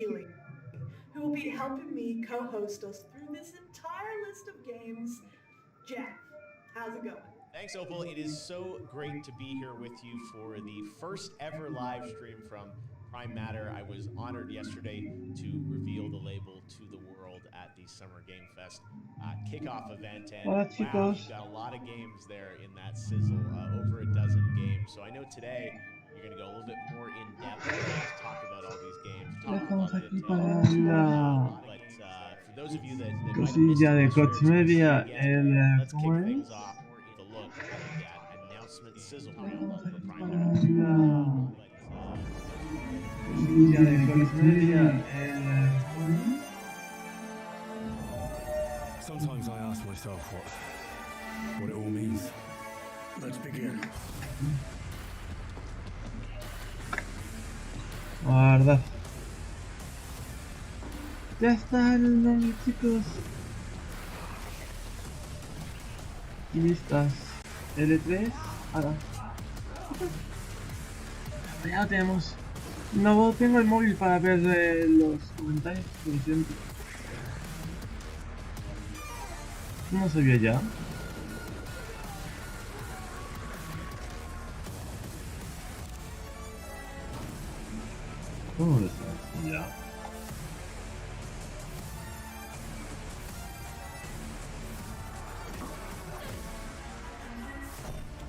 who will be helping me co-host us through this entire list of games. Jeff, how's it going? Thanks, Opal. It is so great to be here with you for the first ever live stream from Prime Matter. I was honored yesterday to reveal the label to the world at the Summer Game Fest kickoff event. And Hola wow, chicos, you've got a lot of games there in that sizzle, over a dozen games. So I know today you're going to go a little bit more in depth to talk about all these games, ya talk in a estamos lot of aquí detail. para la But for those of you that might have missed cosilla it de yesterday Koch or just want to see it Media, again, el, let's kick ¿cómo things es? off with a look at that announcement sizzle Ya reel estamos for aquí Prime para Matter. la cosilla de Koch Media, el, ¿cómo es? Sometimes I ask myself what it all means. Let's begin. La verdad. Ya está el nombre, chicos. Y listas. L3. Ahora. Ya lo tenemos. No tengo el móvil para ver los comentarios, lo siento. No sabía ya. ¿Cómo lo sabes? Ya.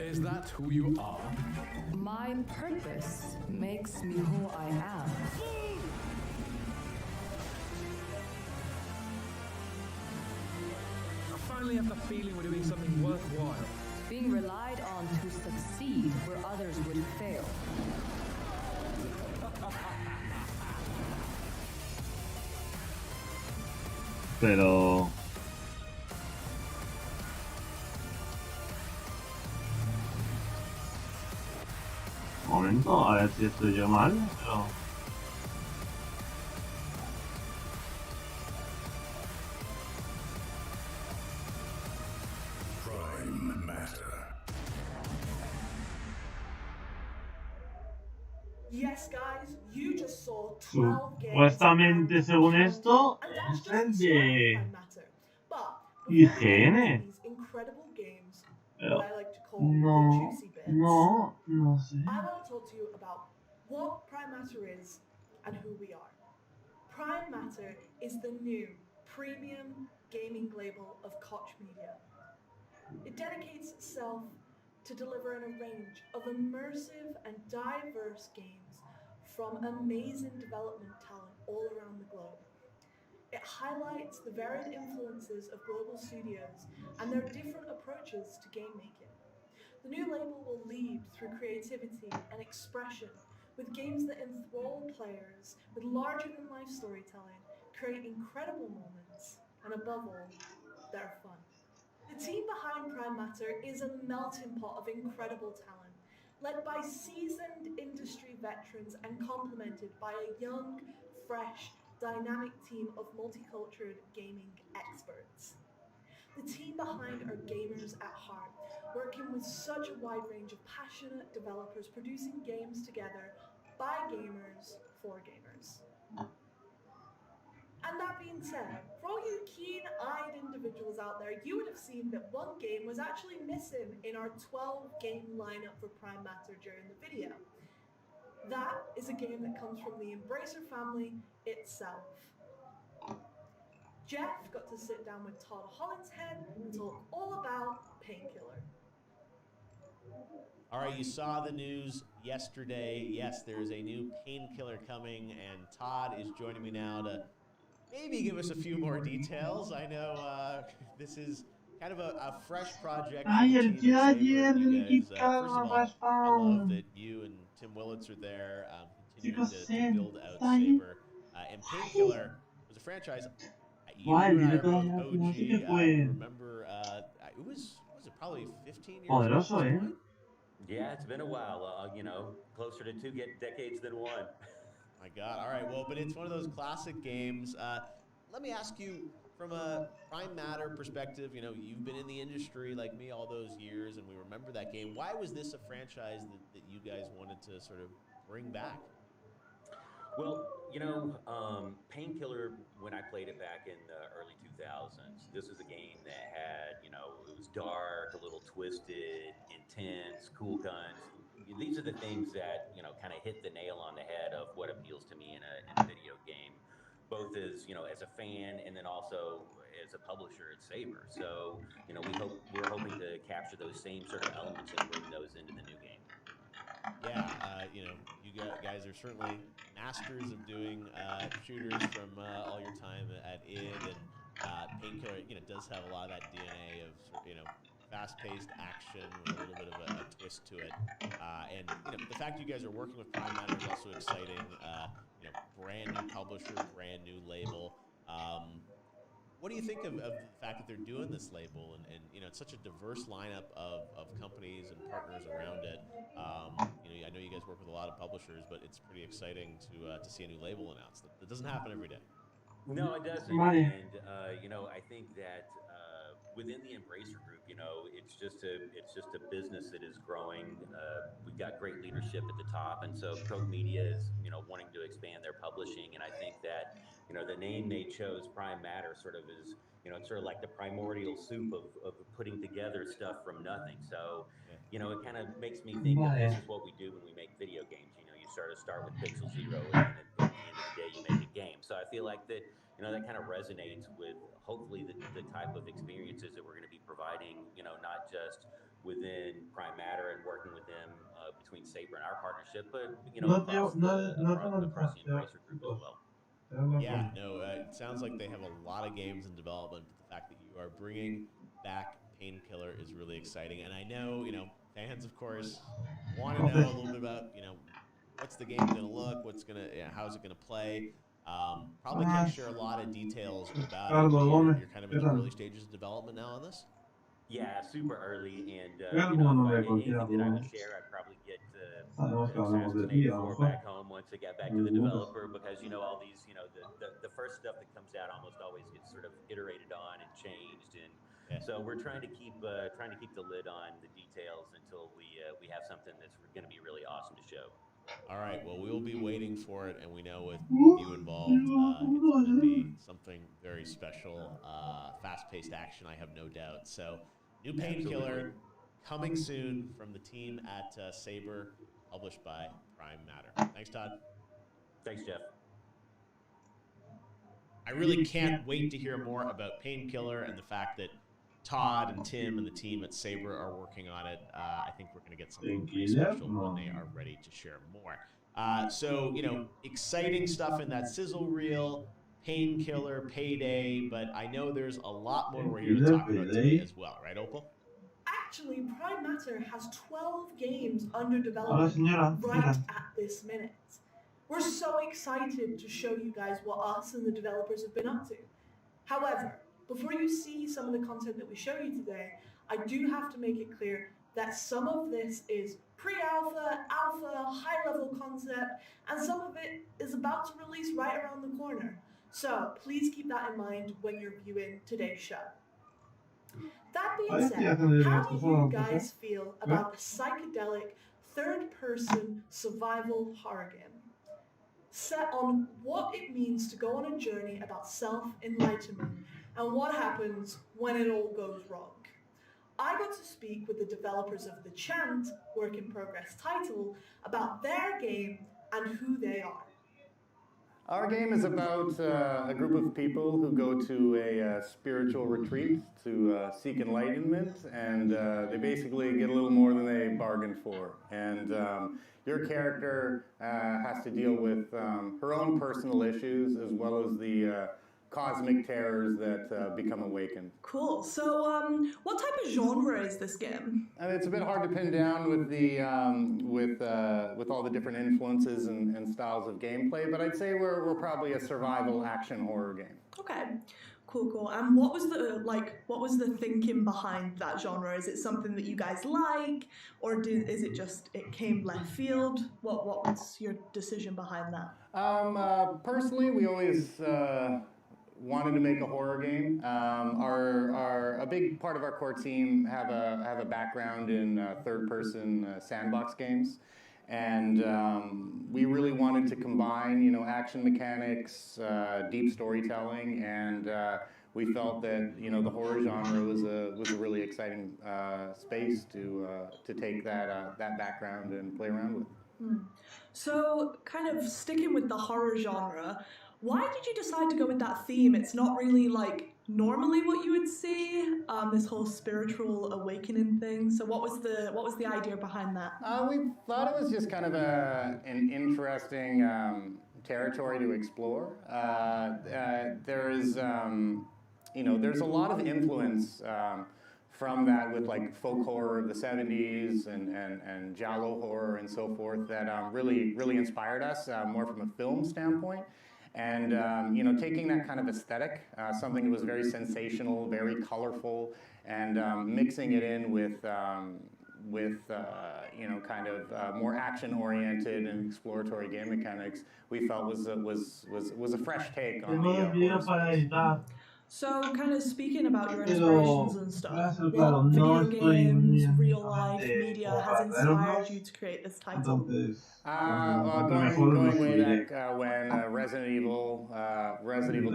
Is that who you are? My purpose makes me who I am. I finally have the feeling we're doing something worthwhile. Being relied on to succeed where others would fail. Pero... Un momento, a ver si estoy yo mal, pero... Prime Matter. Yes, guys, you just saw 12 games. Supuestamente, según esto, And that's es just el the start of de Prime Matter. But before we get IGN. into these incredible games, Pero... what I like to call No, the juicy bits, no sé. I want to talk to you about what Prime Matter is and who we are. Prime Matter is the new premium gaming label of Koch Media. It dedicates itself to delivering a range of immersive and diverse games from amazing development talent all around the globe. It highlights the varied influences of global studios and their different approaches to game making. The new label will lead through creativity and expression with games that enthrall players with larger-than-life storytelling, create incredible moments, and above all, they're fun. The team behind Prime Matter is a melting pot of incredible talent, led by seasoned industry veterans and complemented by a young, fresh, dynamic team of multicultural gaming experts. The team behind are gamers at heart, working with such a wide range of passionate developers producing games together by gamers for gamers. And that being said, for all you keen-eyed individuals out there, you would have seen that one game was actually missing in our 12-game lineup for Prime Matter during the video. That is a game that comes from the Embracer family itself. Jeff got to sit down with Todd Hollinshead and talk all about Painkiller. All right, you saw the news yesterday. Yes, there is a new Painkiller coming, and Todd is joining me now to maybe give us a few more details. I know this is kind of a fresh project for Ay, the el team día at de ayer, Saber. You el guys, Gift first of all, I love that Raspón. you and Tim Willits are there, continuing Chicos, to build out está ahí. Saber. And Painkiller was a franchise. Guau, el You and I are directo de both ayer, no sé qué OG. We fue. remember it was it probably 15 years Poderoso, ago at this point? Yeah, it's been a while. Closer to two decades than one. My God. All right. Well, but it's one of those classic games. Let me ask you, from a Prime Matter perspective, you've been in the industry like me all those years, and we remember that game. Why was this a franchise that you guys wanted to sort of bring back? Well, Painkiller, when I played it back in the early 2000s, this is a game that had, it was dark, a little twisted, intense, cool guns. These are the things that, kind of hit the nail on the head of what appeals to me in a video game, both as, as a fan and then also as a publisher at Saber. So, we're hoping to capture those same sort of elements and bring those into the new game. Yeah, you guys are certainly masters of doing shooters from all your time at id, and Painkiller, does have a lot of that DNA of fast-paced action with a little bit of a twist to it. And the fact you guys are working with Prime Matter is also exciting. Brand new publisher, brand new label. What do you think of the fact that they're doing this label, and it's such a diverse lineup of companies and partners around it? I know you guys work with a lot of publishers, but it's pretty exciting to see a new label announced. That doesn't happen every day. No, it doesn't. Vale. And I think that within the Embracer Group, it's just a business that is growing. We've got great leadership at the top, and so Koch Media is wanting to expand their publishing. And I think that the name they chose, Prime Matter, sort of is it's sort of like the primordial soup of putting together stuff from nothing. So Yeah. it kind of makes me think of this Vale. is what we do when we make video games. You start with pixel zero, and then at the end of the day, you make a game. So I feel like that that kind of resonates with hopefully the type of experiences that we're going to be providing, not just within Prime Matter and working with them between Saber and our partnership, but No, tío, no tengo el across the trasteo, Embracer Group as chicos. well. Yeah, no, it sounds like they have a lot of games in development, but the fact that you are bringing back Painkiller is really exciting. And I know, fans, of course, want to know a little bit about, what's the game going to look, how's it going to play. Probably can't share a lot of details about it, Carlos but Gómez, you're kind of ¿qué in the tal? early stages of development now on this. Yeah, super early, and Alguno de cualquier anything that I would algo. share, I'd probably get Sabemos que hablamos de ti, assassinated a lo for mejor. back home once it got back to No the te preocupes. developer, because all these the first stuff that comes out almost always gets sort of iterated on and changed, and Yeah. so we're trying to keep the lid on the details until we have something that's going to be really awesome to show. All right, well, we will be waiting for it, and we know with you involved, it's going to be something very special, fast-paced action, I have no doubt. So, new Painkiller coming soon from the team at Saber, published by Prime Matter. Thanks, Todd. Thanks, Jeff. I really can't wait to hear more about Painkiller and the fact that Todd and Tim and the team at Saber are working on it. I think we're going to get something pretty special when they are ready to share more. So, exciting stuff in that sizzle reel, Painkiller, Payday, but I know there's a lot more we're here to talk about today as well, right, Opal? Actually, Prime Matter has 12 games under Hola, development señora. right Mira. at this minute. We're so excited to show you guys what us and the developers have been up to. However, before you see some of the content that we show you today, I do have to make it clear that some of this is pre-alpha, alpha, high-level concept, and some of it is about to release right around the corner. So please keep that in mind when you're viewing today's show. That being said, how do you guys feel about a psychedelic third-person survival horror game set on what it means to go on a journey about self-enlightenment and what happens when it all goes wrong? I got to speak with the developers of The Chant, work in progress title, about their game and who they are. Our game is about a group of people who go to a spiritual retreat to seek enlightenment, and they basically get a little more than they bargained for. And your character has to deal with her own personal issues as well as the cosmic terrors that become awakened. Cool. So, what type of genre is this game? And it's a bit hard to pin down with the with all the different influences and styles of gameplay, but I'd say we're probably a survival action horror game. Okay. Cool. And what was the thinking behind that genre? Is it something that you guys like, or is it just it came left field? What was your decision behind that? Personally, we always wanted to make a horror game. A big part of our core team have a background in third-person sandbox games, and we really wanted to combine, you know, action mechanics, deep storytelling, and we felt that, you know, the horror genre was a really exciting space to take that background and play around with. So, kind of sticking with the horror genre, why did you decide to go with that theme? It's not really like normally what you would see, this whole spiritual awakening thing. So, what was the idea behind that? We thought it was just kind of an interesting territory to explore. There's you know, there's a lot of influence from that with like folk horror of the 70s and giallo horror and so forth that really inspired us more from a film standpoint. And you know, taking that kind of aesthetic, something that was very sensational, very colorful, and mixing it in with you know, kind of more action-oriented and exploratory game mechanics, we felt was a fresh take on the horror space. So, kind of speaking about your Pero, inspirations and stuff, claro, what no video estoy muy games, real life exactamente media como has para inspired verlos. you to create this title? Entonces, Well, going way back when Resident Evil 2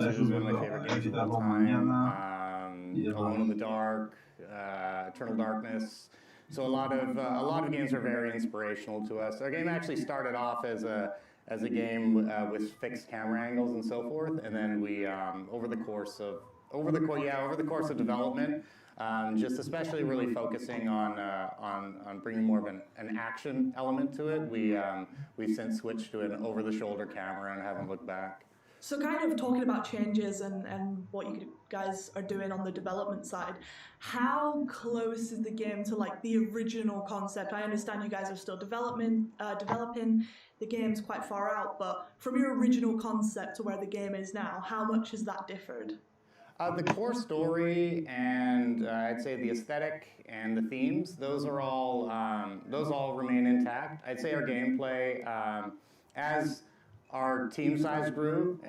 is one of my favorite games of all time. Alone in the Dark, Eternal Darkness. So a lot of games are very inspirational to us. Our game actually started off as a game with fixed camera angles and so forth, and then we over the course of development, just especially really focusing on bringing more of an action element to it. We've since switched to an over-the-shoulder camera and haven't looked back. So, kind of talking about changes and what you guys are doing on the development side, how close is the game to like the original concept? I understand you guys are still developing. The game's quite far out, but from your original concept to where the game is now, how much has that differed? The core story and I'd say the aesthetic and the themes, those all remain intact. I'd say our gameplay, as our team size grew,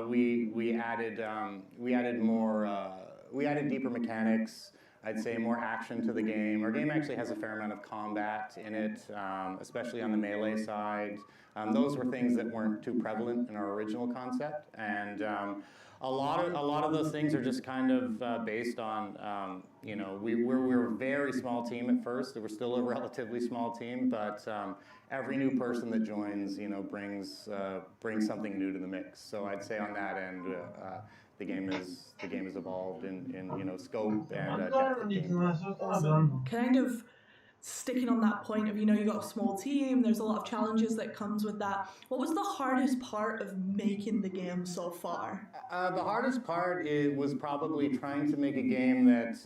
we added more, we added deeper mechanics. I'd say more action to the game. Our game actually has a fair amount of combat in it, especially on the melee side. Those were things that weren't too prevalent in our original concept, and a lot of those things are just kind of based on, you know, we're a very small team at first. We're still a relatively small team, but every new person that joins, you know, brings something new to the mix. So I'd say on that end, the game has evolved in you know, scope and depth of game. Awesome. Kind of sticking on that point of, you know, you got a small team, there's a lot of challenges that comes with that. What was the hardest part of making the game so far? The hardest part was probably trying to make a game that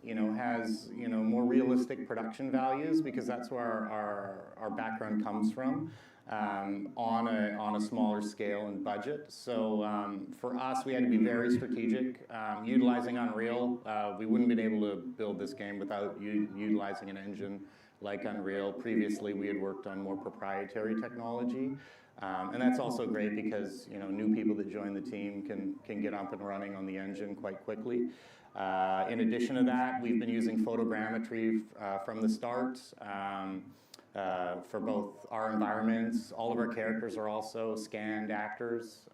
you know, has, you know, more realistic production values, because that's where our background comes from, on a smaller scale and budget. So for us, we had to be very strategic, utilizing Unreal. We wouldn't have been able to build this game without utilizing an engine like Unreal. Previously, we had worked on more proprietary technology. And that's also great because, you know, new people that join the team can get up and running on the engine quite quickly. In addition to that, we've been using photogrammetry from the start for both our environments. All of our characters are also scanned actors,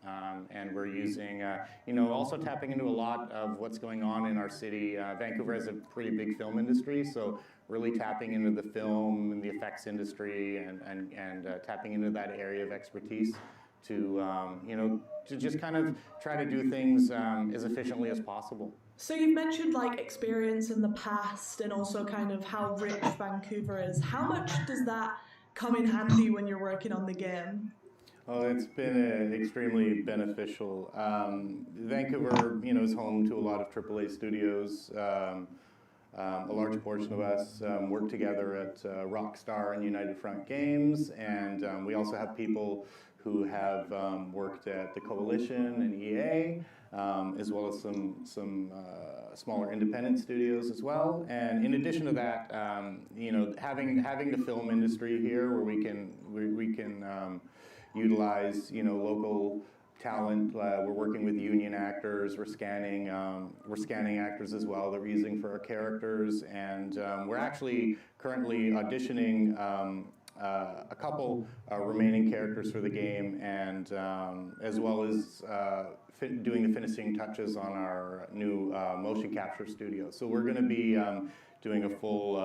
and we're using, you know, also tapping into a lot of what's going on in our city. Vancouver has a pretty big film industry, so really tapping into the film and the effects industry and tapping into that area of expertise to, you know, to just kind of try to do things as efficiently as possible. So you've mentioned like experience in the past and also kind of how rich Vancouver is. How much does that come in handy when you're working on the game? Oh, it's been extremely beneficial. Vancouver, you know, is home to a lot of AAA studios. A large portion of us work together at Rockstar and United Front Games, and we also have people who have worked at the Coalition and EA, as well as some smaller independent studios as well. And in addition to that, you know, having the film industry here, where we can utilize, you know, local talent. We're working with union actors. We're scanning actors as well that we're using for our characters, and we're actually currently auditioning a couple remaining characters for the game, and as well as doing the finishing touches on our new motion capture studio. So we're going to be doing a full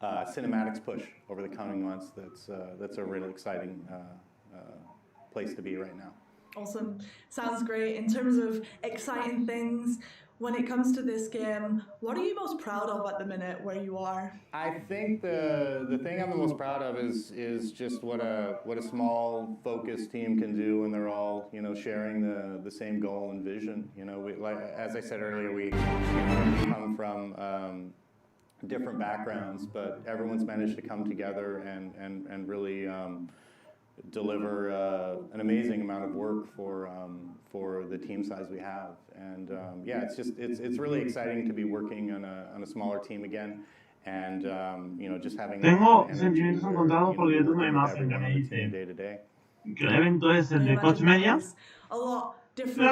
cinematics push over the coming months. That's a really exciting place to be right now. Awesome. Sounds great. In terms of exciting things, when it comes to this game, what are you most proud of at the minute where you are? I think the thing I'm the most proud of is just what a small focused team can do when they're all sharing the same goal and vision. As I said earlier, we come from different backgrounds, but everyone's managed to come together and really deliver an amazing amount of work for the team size we have, and it's really exciting to be working on a smaller team again, and just having Tengo sentimientos encontrados porque tú no hay más en que me dice que el evento es el de Koch Media, pero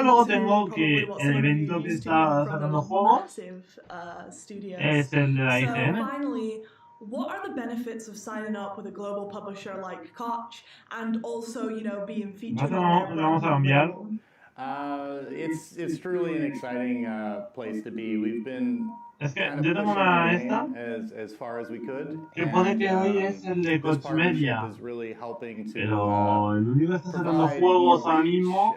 luego tengo que el evento que está sacando juegos es el de la IGN. What are the benefits of signing up with a global publisher like Koch, and also, being featured on their brand? It's truly an exciting place to be. We've been kind of pushing the game as far as we could, que pone que hoy es el de Koch Media, is really helping to pero el único que está sacando juegos ahora mismo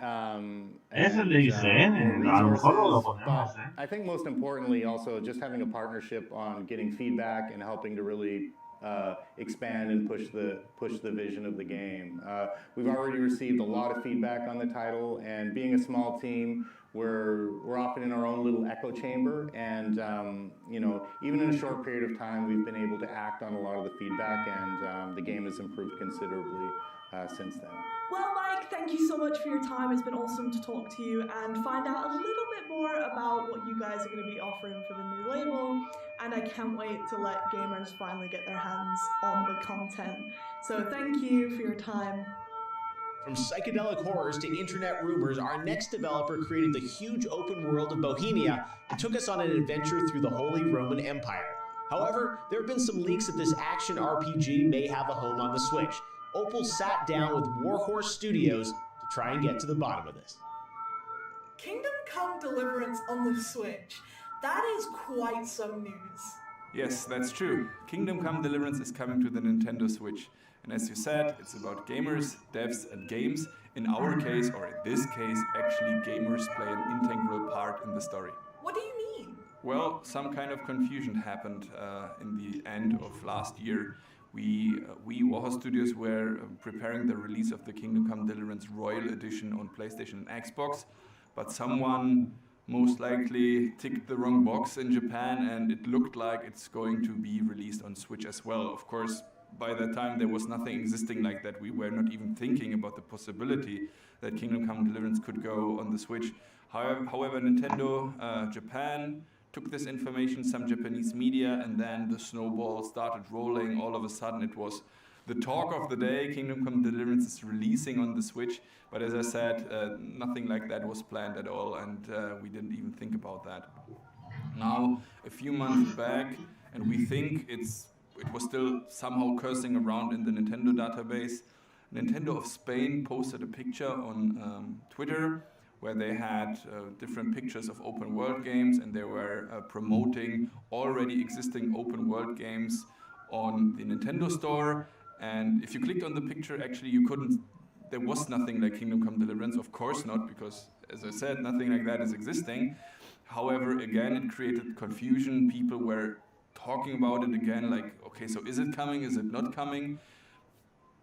es el de IGN. A lo mejor lo ponemos, I think most importantly also just having a partnership on getting feedback and helping to really expand and push the vision of the game. We've already received a lot of feedback on the title, and being a small team, we're often in our own little echo chamber, and even in a short period of time, we've been able to act on a lot of the feedback, and the game has improved considerably since then. Well, Mike, thank you so much for your time. It's been awesome to talk to you and find out a little bit more about what you guys are going to be offering for the new label. And I can't wait to let gamers finally get their hands on the content. So thank you for your time. From psychedelic horrors to internet rumors, our next developer created the huge open world of Bohemia and took us on an adventure through the Holy Roman Empire. However, there have been some leaks that this action RPG may have a home on the Switch. Opal sat down with Warhorse Studios to try and get to the bottom of this. Kingdom Come Deliverance on the Switch. That is quite some news. Yes, that's true. Kingdom Come Deliverance is coming to the Nintendo Switch. And as you said, it's about gamers, devs, and games. In our case, or in this case, actually gamers play an integral part in the story. What do you mean? Well, some kind of confusion happened in the end of last year. We Warhorse Studios were preparing the release of the Kingdom Come Deliverance Royal Edition on PlayStation and Xbox, but someone most likely ticked the wrong box in Japan, and it looked like it's going to be released on Switch as well. Of course, by that time there was nothing existing like that. We were not even thinking about the possibility that Kingdom Come Deliverance could go on the Switch. However, Nintendo Japan took this information, some Japanese media, and then the snowball started rolling. All of a sudden it was the talk of the day. Kingdom Come Deliverance is releasing on the Switch, but as I said, nothing like that was planned at all, and we didn't even think about that. Now, a few months back, and we think it was still somehow cursing around in the Nintendo database, Nintendo of Spain posted a picture on Twitter where they had different pictures of open world games, and they were promoting already existing open world games on the Nintendo store. And if you clicked on the picture, actually there was nothing like Kingdom Come Deliverance, of course not, because as I said, nothing like that is existing. However, again, it created confusion. People were talking about it again, like, okay, so is it coming, is it not coming?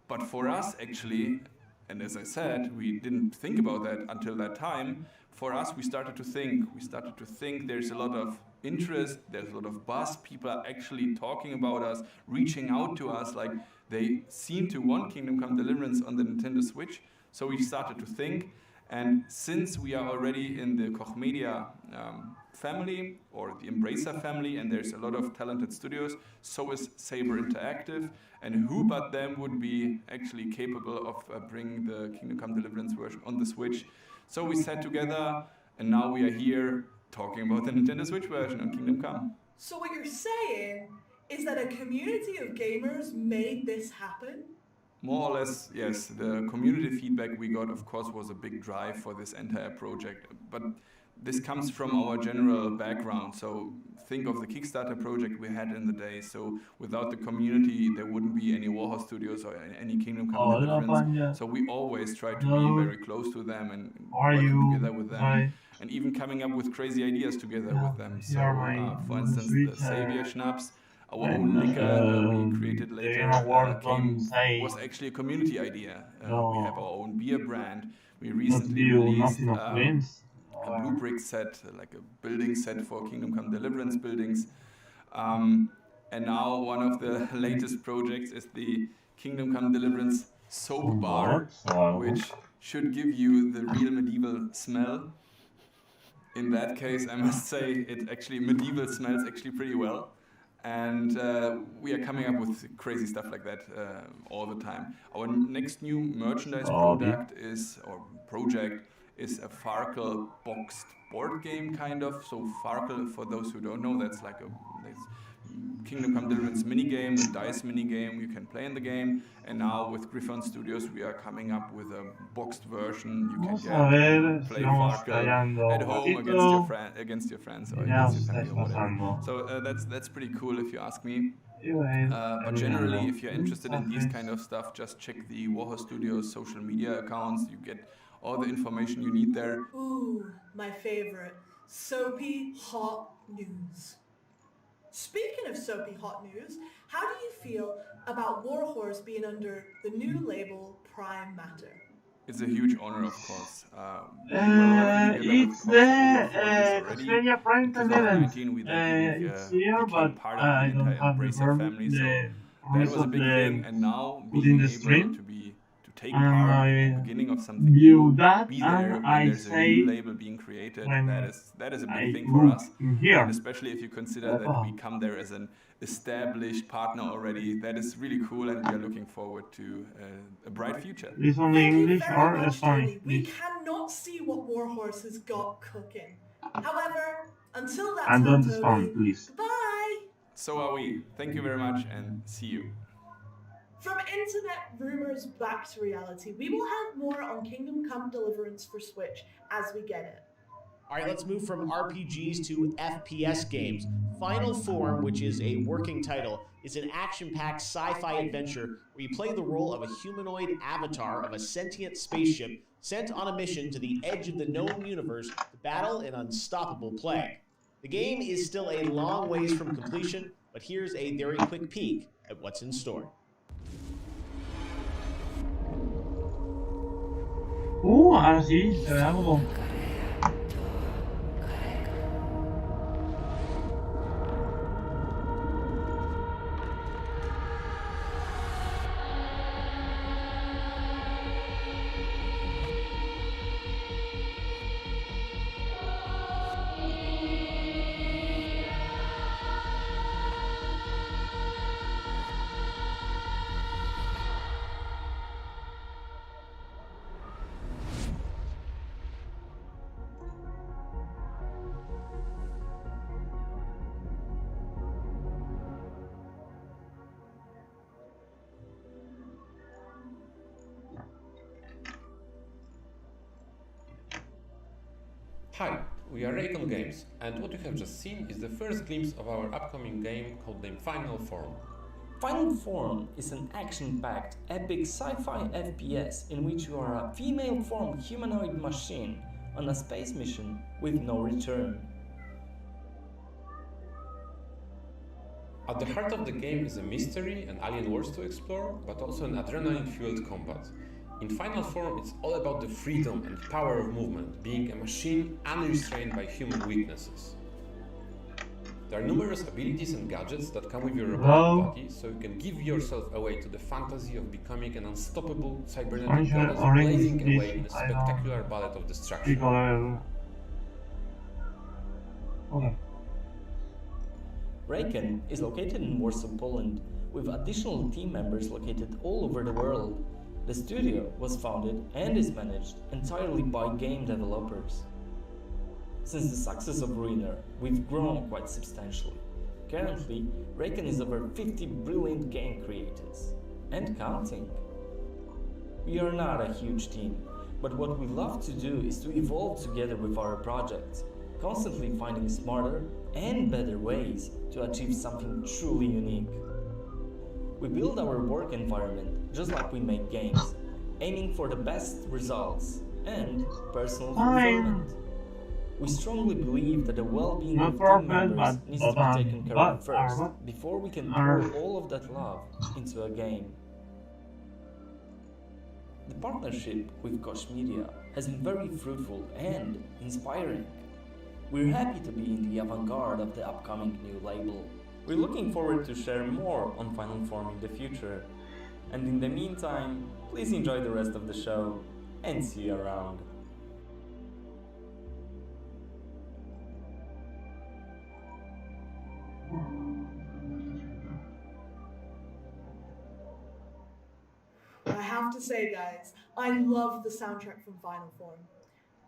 But for us, actually, and as I said, we didn't think about that until that time. For us, we started to think there's a lot of interest, there's a lot of buzz, people are actually talking about us, reaching out to us, like they seem to want Kingdom Come Deliverance on the Nintendo Switch. So we started to think, and since we are already in the Koch Media family, or the Embracer family, and there's a lot of talented studios, so is Saber Interactive, and who but them would be actually capable of bringing the Kingdom Come Deliverance version on the Switch. So we sat together, and now we are here talking about the Nintendo Switch version on Kingdom Come. So what you're saying is that a community of gamers made this happen? More or less, yes. The community feedback we got, of course, was a big drive for this entire project. But this comes from our general background. So think of the Kickstarter project we had in the day. So without the community, there wouldn't be any Warhorse Studios or any Kingdom Come Deliverance. So we always try to be very close to them and working together with them. And even coming up with crazy ideas together with them. So, for instance, the Savior Schnapps, our own liquor we created later, was actually a community idea. We have our own beer brand. We recently released a blue brick set, like a building set for Kingdom Come Deliverance buildings. And now one of the latest projects is the Kingdom Come Deliverance soap bar, which should give you the real medieval smell. In that case, I must say, medieval smells actually pretty well. And we are coming up with crazy stuff like that all the time. Our next new merchandise project is a Farkle boxed board game, kind of. So Farkle, for those who don't know, that's like a Kingdom Come Deliverance minigame, the dice minigame you can play in the game. And now with Griffon Studios, we are coming up with a boxed version. You can play Farkle at home against your friends or against your family or whatever. So that's pretty cool if you ask me. But generally, if you're interested in these kind of stuff, just check the Warhorse Studios social media accounts. You get all the information you need there. Ooh, my favorite, soapy hot news. Speaking of soapy hot news, how do you feel about Warhorse being under the new label Prime Matter? It's a huge honor, of course. It's the Australia Primetime event. It's here, but I don't have the that was a big thing, and now being able to take part in the beginning of something new, be there when there's a new label being created, that is a big thing for us. And especially if you consider that we come there as an established partner already, that is really cool, and we are looking forward to a bright future. Is only English or Spanish? We cannot see what Warhorse has got cooking. However, until that and time, don't spam, please. Goodbye! So are we. Thank you very much, and see you. From internet rumors back to reality, we will have more on Kingdom Come Deliverance for Switch as we get it. All right, let's move from RPGs to FPS games. Final Form, which is a working title, is an action-packed sci-fi adventure where you play the role of a humanoid avatar of a sentient spaceship sent on a mission to the edge of the known universe to battle an unstoppable plague. The game is still a long ways from completion, but here's a very quick peek at what's in store. Ahora sí, se ve algo. Hi, we are Raycon Games, and what you have just seen is the first glimpse of our upcoming game called the Final Form. Final Form is an action-packed, epic sci-fi FPS in which you are a female-formed humanoid machine on a space mission with no return. At the heart of the game is a mystery and alien worlds to explore, but also an adrenaline-fueled combat. In Final Form, it's all about the freedom and power of movement, being a machine unrestrained by human weaknesses. There are numerous abilities and gadgets that come with your robotic body, so you can give yourself away to the fantasy of becoming an unstoppable cybernetic goddess blazing away in a spectacular ballet of destruction. Raycon is located in Warsaw, Poland, with additional team members located all over the world. The studio was founded and is managed entirely by game developers. Since the success of Ruiner, we've grown quite substantially. Currently, Reckon is over 50 brilliant game creators. And counting. We are not a huge team, but what we love to do is to evolve together with our projects, constantly finding smarter and better ways to achieve something truly unique. We build our work environment just like we make games, aiming for the best results and personal fulfillment. We strongly believe that the well-being of team members needs to be taken care of first, before we can pour all of that love into a game. The partnership with Koch Media has been very fruitful and inspiring. We're happy to be in the avant-garde of the upcoming new label. We're looking forward to share more on Final Form in the future. And in the meantime, please enjoy the rest of the show and see you around. I have to say, guys, I love the soundtrack from Final Form.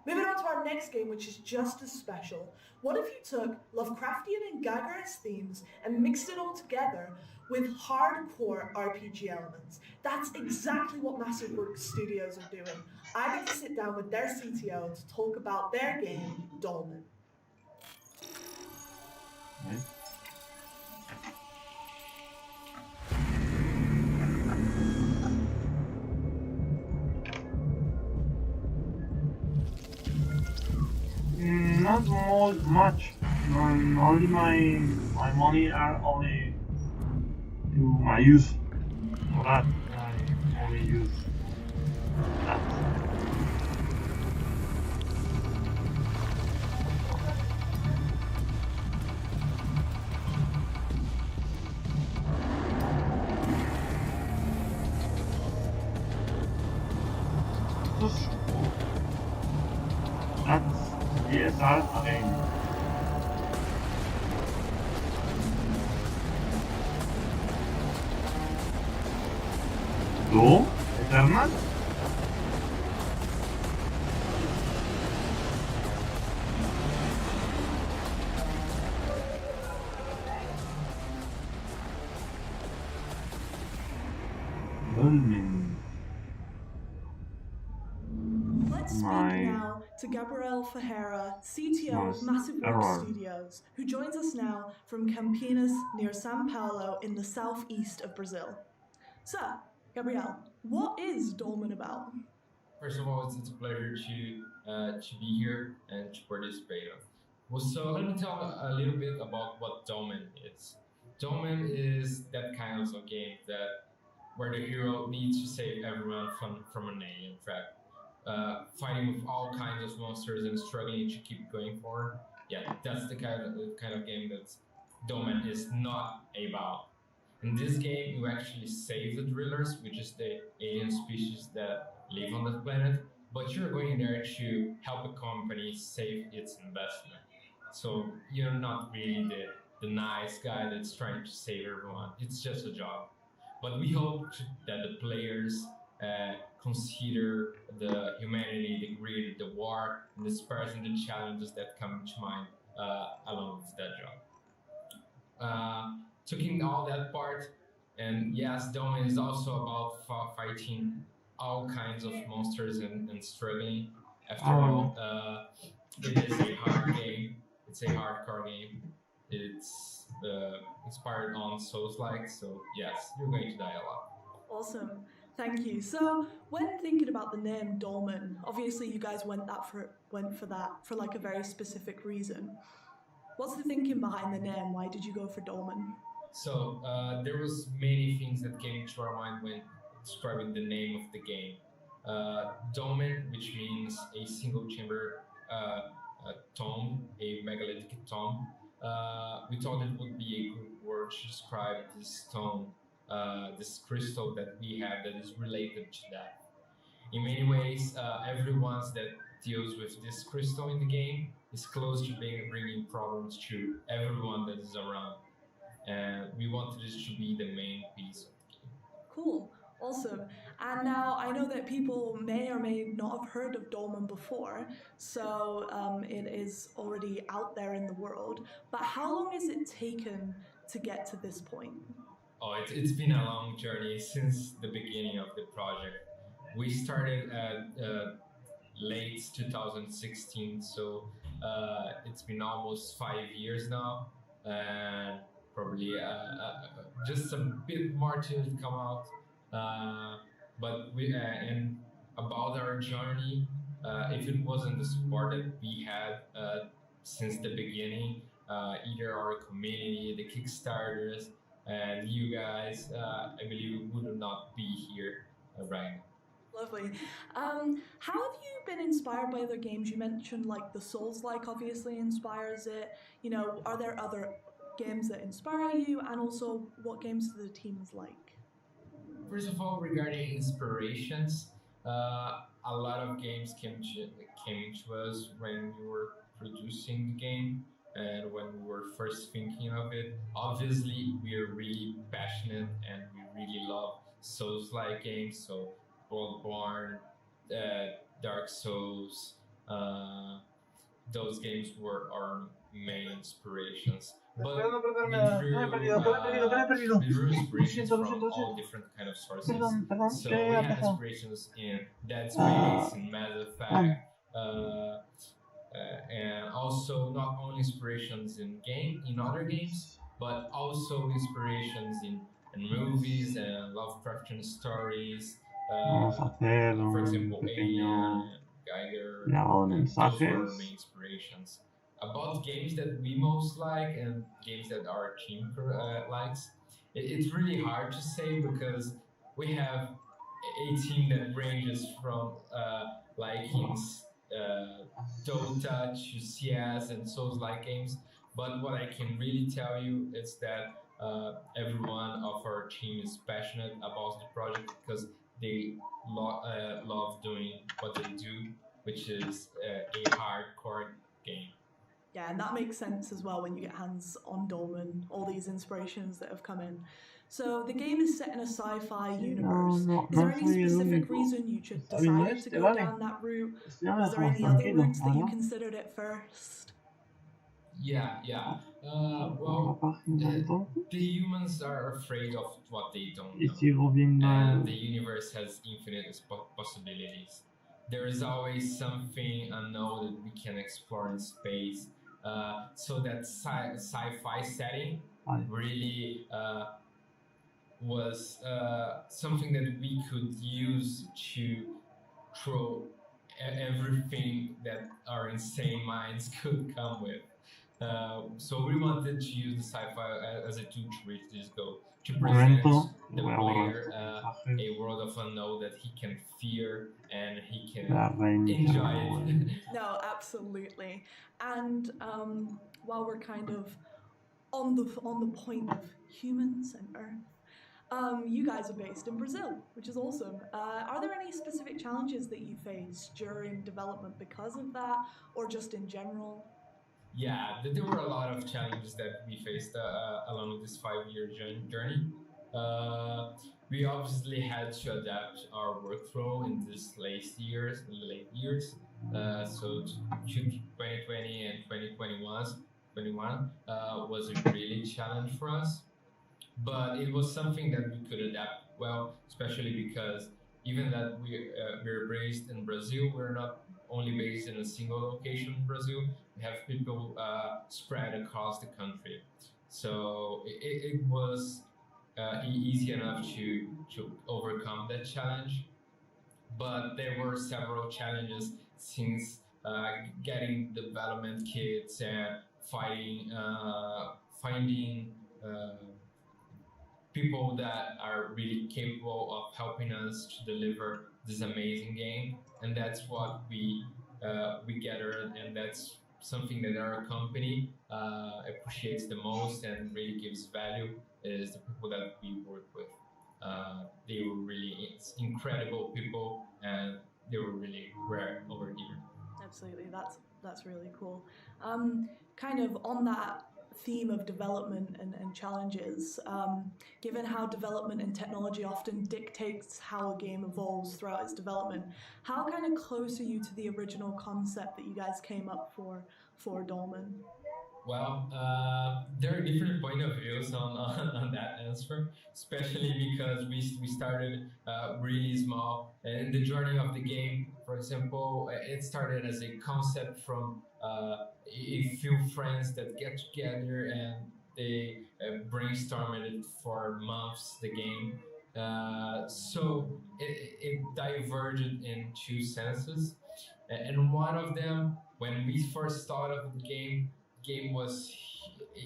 Moving on to our next game, which is just as special. What if you took Lovecraftian and Gagaris themes and mixed it all together with hardcore RPG elements? That's exactly what Masterworks Studios are doing. I get to sit down with their CTO to talk about their game, Dolmen. Not much. Only my money are only to my use. For that, I only use that. That's DSR again. ¿Tú? ¿Eternal? Let's speak now to Gabriel Ferreira, CTO of Massive Work Studios, who joins us now from Campinas near São Paulo in the southeast of Brazil. So, Gabriel, what is Dolmen about? First of all, it's a pleasure to be here and to participate. Well, so let me tell a little bit about what Dolmen is. Dolmen is that kind of a game where the hero needs to save everyone from an alien threat. Fighting with all kinds of monsters and struggling to keep going forward. Yeah, that's the kind of game that Dolmen is not about. In this game, you actually save the drillers, which is the alien species that live on the planet, but you're going there to help a company save its investment. So you're not really the nice guy that's trying to save everyone. It's just a job. But we hope that the players consider the humanity, the greed, the war, and the spares and the challenges that come to mind along with that job. Taking all that part, and yes, Dolmen is also about fighting all kinds of monsters and struggling. After all, it is a hard game. It's a hardcore game. It's inspired on Souls-like, so yes, you're going to die a lot. Awesome. Thank you. So, when thinking about the name Dolmen, obviously you guys went for that for like a very specific reason. What's the thinking behind the name? Why did you go for Dolmen? So, there was many things that came to our mind when describing the name of the game. Dolmen, which means a single chamber tomb, a megalithic tomb. We thought it would be a good word to describe this stone, this crystal that we have that is related to that. In many ways, everyone that deals with this crystal in the game is close to bringing problems to everyone that is around. And we wanted this to be the main piece of the game. Cool. Awesome. And now I know that people may or may not have heard of Dolmen before, so it is already out there in the world. But how long has it taken to get to this point? Oh, it's been a long journey since the beginning of the project. We started at late 2016, so it's been almost 5 years now, and probably just a bit more to come out. But we and about our journey, if it wasn't the support that we had since the beginning, either our community, the Kickstarters, and you guys, I believe we would not be here right now. Lovely. How have you been inspired by other games? You mentioned like the Souls-like obviously inspires it. You know, are there other games that inspire you? And also, what games do the teams like? First of all, regarding inspirations, a lot of games came to us when we were producing the game and when we were first thinking of it. Obviously, we are really passionate and we really love Souls-like games, so Bloodborne, Dark Souls, those games were our main inspirations. But we drew inspirations from all different kind of sources. So we had inspirations in Dead Space, in Mass Effect, and also not only inspirations in other games, but also inspirations in movies and Lovecraftian stories. For example, Alien, Geiger. Those were our main inspirations. About games that we most like and games that our team likes, it's really hard to say because we have a team that ranges from likings Dota to CS and Souls-like games. But what I can really tell you is that everyone of our team is passionate about the project because they love doing what they do, which is a hardcore game. Yeah, and that makes sense as well when you get hands on Dolmen, all these inspirations that have come in. So the game is set in a sci-fi universe. Is there any specific reason you decided to go down that route? Was there any other routes that you considered at first? Yeah. Well, the humans are afraid of what they don't know, and the universe has infinite possibilities. There is always something unknown that we can explore in space. So that sci-fi setting really was something that we could use to throw everything that our insane minds could come with. So we wanted to use the sci-fi as a tool to reach this goal, to present the player a world of unknown that he can fear and he can enjoy it. No, absolutely. And while we're kind of on the point of humans and Earth, you guys are based in Brazil, which is awesome. Are there any specific challenges that you face during development because of that, or just in general? Yeah, there were a lot of challenges that we faced along this 5-year journey. We obviously had to adapt our workflow in these late years. So 2020 and 2021 was a really challenge for us, but it was something that we could adapt well, especially because even that we're based in Brazil, we're not only based in a single location in Brazil. We have people spread across the country, so it was easy enough to overcome that challenge. But there were several challenges since getting development kits and finding people that are really capable of helping us to deliver this amazing game, and that's what we gathered, and that's something that our company appreciates the most and really gives value is the people that we work with. They were really incredible people, and they were really rare over here. Absolutely, that's really cool. Kind of on that theme of development and challenges, given how development and technology often dictates how a game evolves throughout its development, how kind of close are you to the original concept that you guys came up for Dolmen? Well, there are different point of views on that answer, especially because we started really small. And the journey of the game, for example, it started as a concept from a few friends that get together and they brainstormed it for months, the game. So it diverged in two senses. And one of them, when we first thought of the game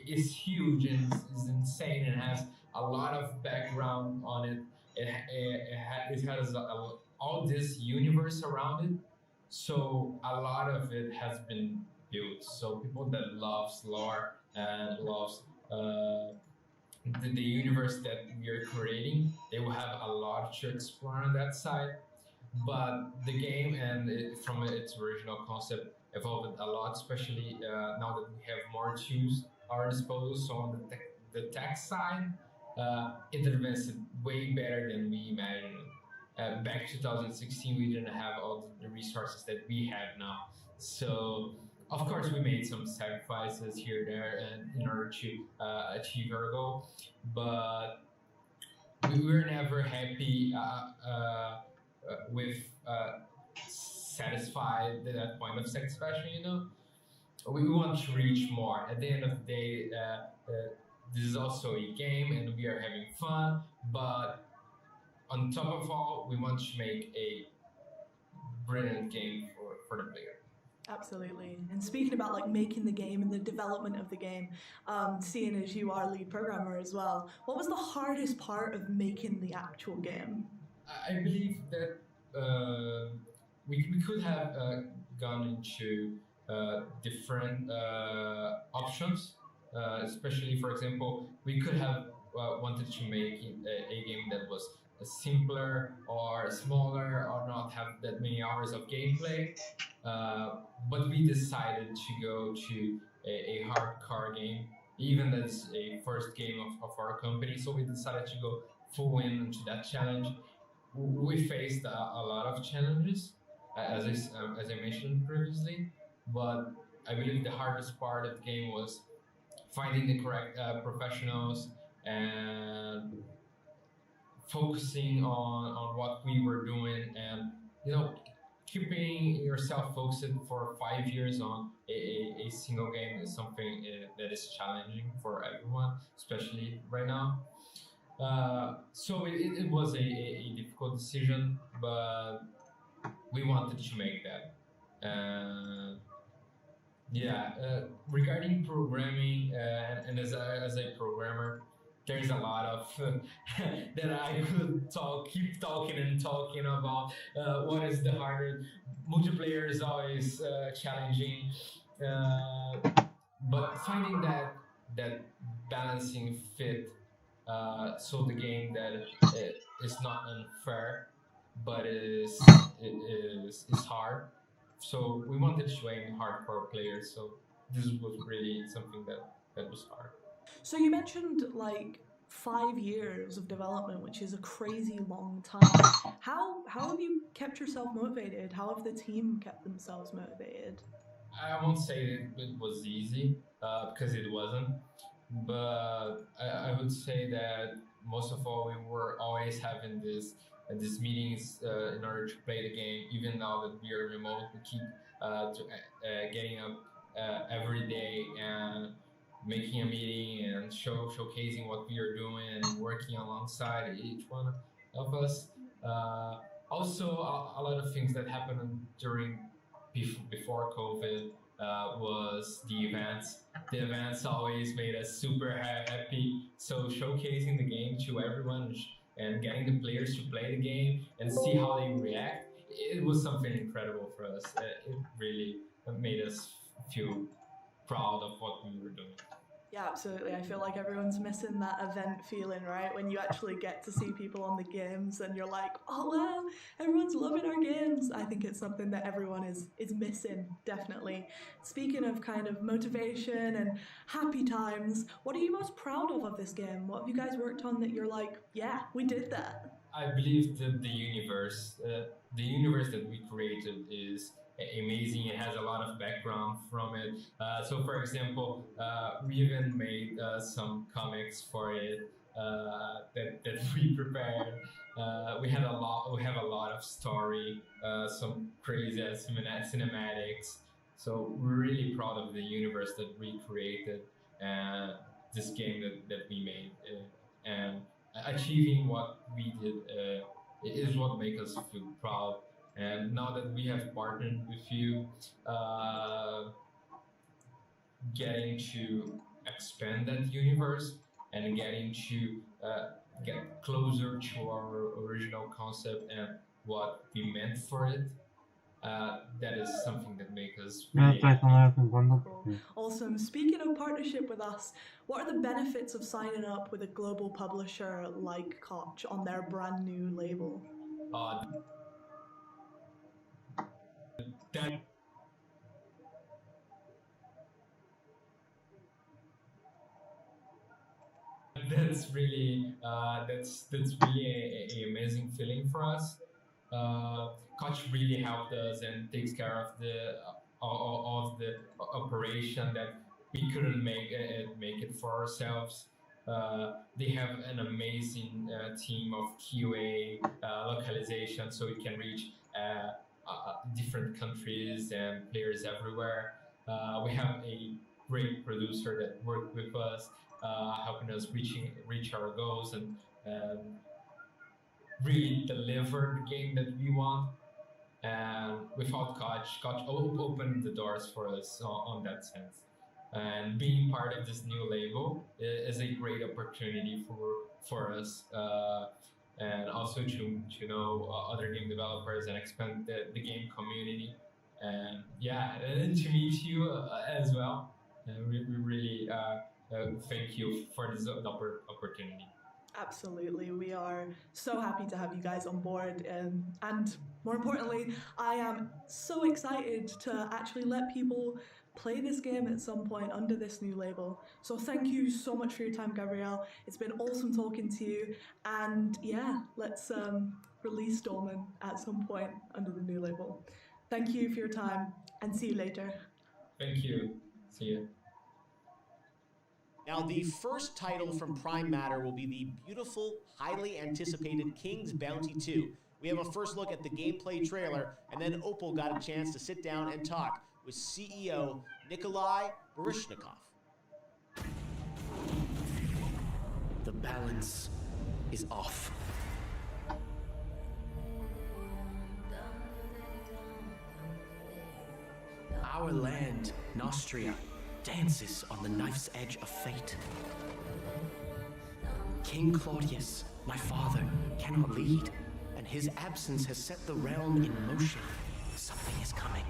is huge and is insane and has a lot of background on it. It has all this universe around it, so a lot of it has been built. So people that loves lore and loves the universe that we are creating, they will have a lot to explore on that side. But the game from its original concept evolved a lot, especially now that we have more tools at our disposal. So on the tech side, it advanced way better than we imagined. Back 2016, we didn't have all the resources that we have now. So of course, we made some sacrifices here and there, and in order to achieve our goal, but we were never happy with satisfied at that point of satisfaction. We want to reach more. At the end of the day, this is also a game, and we are having fun. But on top of all, we want to make a brilliant game for the player. Absolutely. And speaking about like making the game and the development of the game, seeing as you are lead programmer as well, what was the hardest part of making the actual game? I believe that we could have gone into different options, especially, for example, we could have wanted to make a game that was simpler or smaller or not have that many hours of gameplay. But we decided to go to a hardcore game, even that's a first game of our company. So we decided to go full into that challenge. We faced a lot of challenges, as I mentioned previously, but I believe the hardest part of the game was finding the correct professionals and focusing on what we were doing, and keeping yourself focused for 5 years on a single game is something that is challenging for everyone, especially right now. So it was a difficult decision, but we wanted to make that. Regarding programming, and as a programmer, there's a lot of that I could keep talking and talking about. What is the harder? Multiplayer is always challenging, but finding that balancing fit, so the game that it is not unfair, but it is hard. So we wanted to aim hardcore players. So this was really something that was hard. So you mentioned like 5 years of development, which is a crazy long time. How have you kept yourself motivated? How have the team kept themselves motivated? I won't say it was easy, because it wasn't. But I would say that most of all, we were always having these meetings in order to play the game. Even now that we are remote, we keep getting up every day and making a meeting and showcasing what we are doing and working alongside each one of us. Also, a lot of things that happened before COVID was the events. The events always made us super happy. So showcasing the game to everyone and getting the players to play the game and see how they react, it was something incredible for us. It really made us feel proud of what we were doing. Yeah, absolutely. I feel like everyone's missing that event feeling, right? When you actually get to see people on the games and you're like, oh wow, everyone's loving our games. I think it's something that everyone is missing, definitely. Speaking of kind of motivation and happy times, what are you most proud of this game? What have you guys worked on that you're like, yeah, we did that? I believe that the universe that we created is amazing. It has a lot of background from it. So, for example, we even made some comics for it that we prepared. We have a lot of story, some crazy cinematics. So we're really proud of the universe that we created, and this game that we made, and achieving what we did is what makes us feel proud. And now that we have partnered with you, getting to expand that universe and getting to get closer to our original concept and what we meant for it, that is something that makes us really Cool. Awesome. Speaking of partnership with us, what are the benefits of signing up with a global publisher like Koch on their brand new label? That's really a amazing feeling for us. Koch really helped us and takes care of the operation that we couldn't make it for ourselves. They have an amazing team of QA localization, so it can reach different countries and players everywhere. We have a great producer that worked with us, helping us reach our goals and really deliver the game that we want. And without Koch opened the doors for us on that sense. And being part of this new label is a great opportunity for us, and also to know other game developers and expand the game community. And yeah, and to meet you as well. We really thank you for this opportunity. Absolutely. We are so happy to have you guys on board. And more importantly, I am so excited to actually let people play this game at some point under this new label. So thank you so much for your time, Gabrielle. It's been awesome talking to you. And yeah, let's release Dolmen at some point under the new label. Thank you for your time, and see you later. Thank you. See you. Now, the first title from Prime Matter will be the beautiful, highly anticipated King's Bounty 2. We have a first look at the gameplay trailer, and then Opal got a chance to sit down and talk with CEO Nikolai Baryshnikov. The balance is off. Our land, Nostria, dances on the knife's edge of fate. King Claudius, my father, cannot lead, and his absence has set the realm in motion. Something is coming.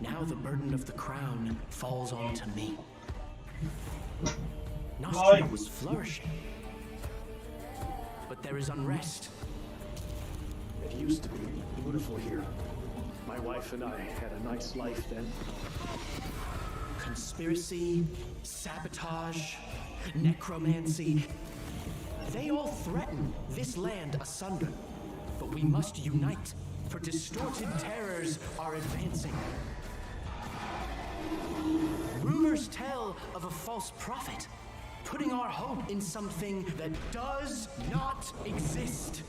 Now the burden of the crown falls onto me. Nostria was flourishing, but there is unrest. It used to be beautiful here. My wife and I had a nice life then. Conspiracy, sabotage, necromancy. They all threaten this land asunder. But we must unite, for distorted terrors are advancing. Rumors tell of a false prophet, putting our hope in something that does not exist.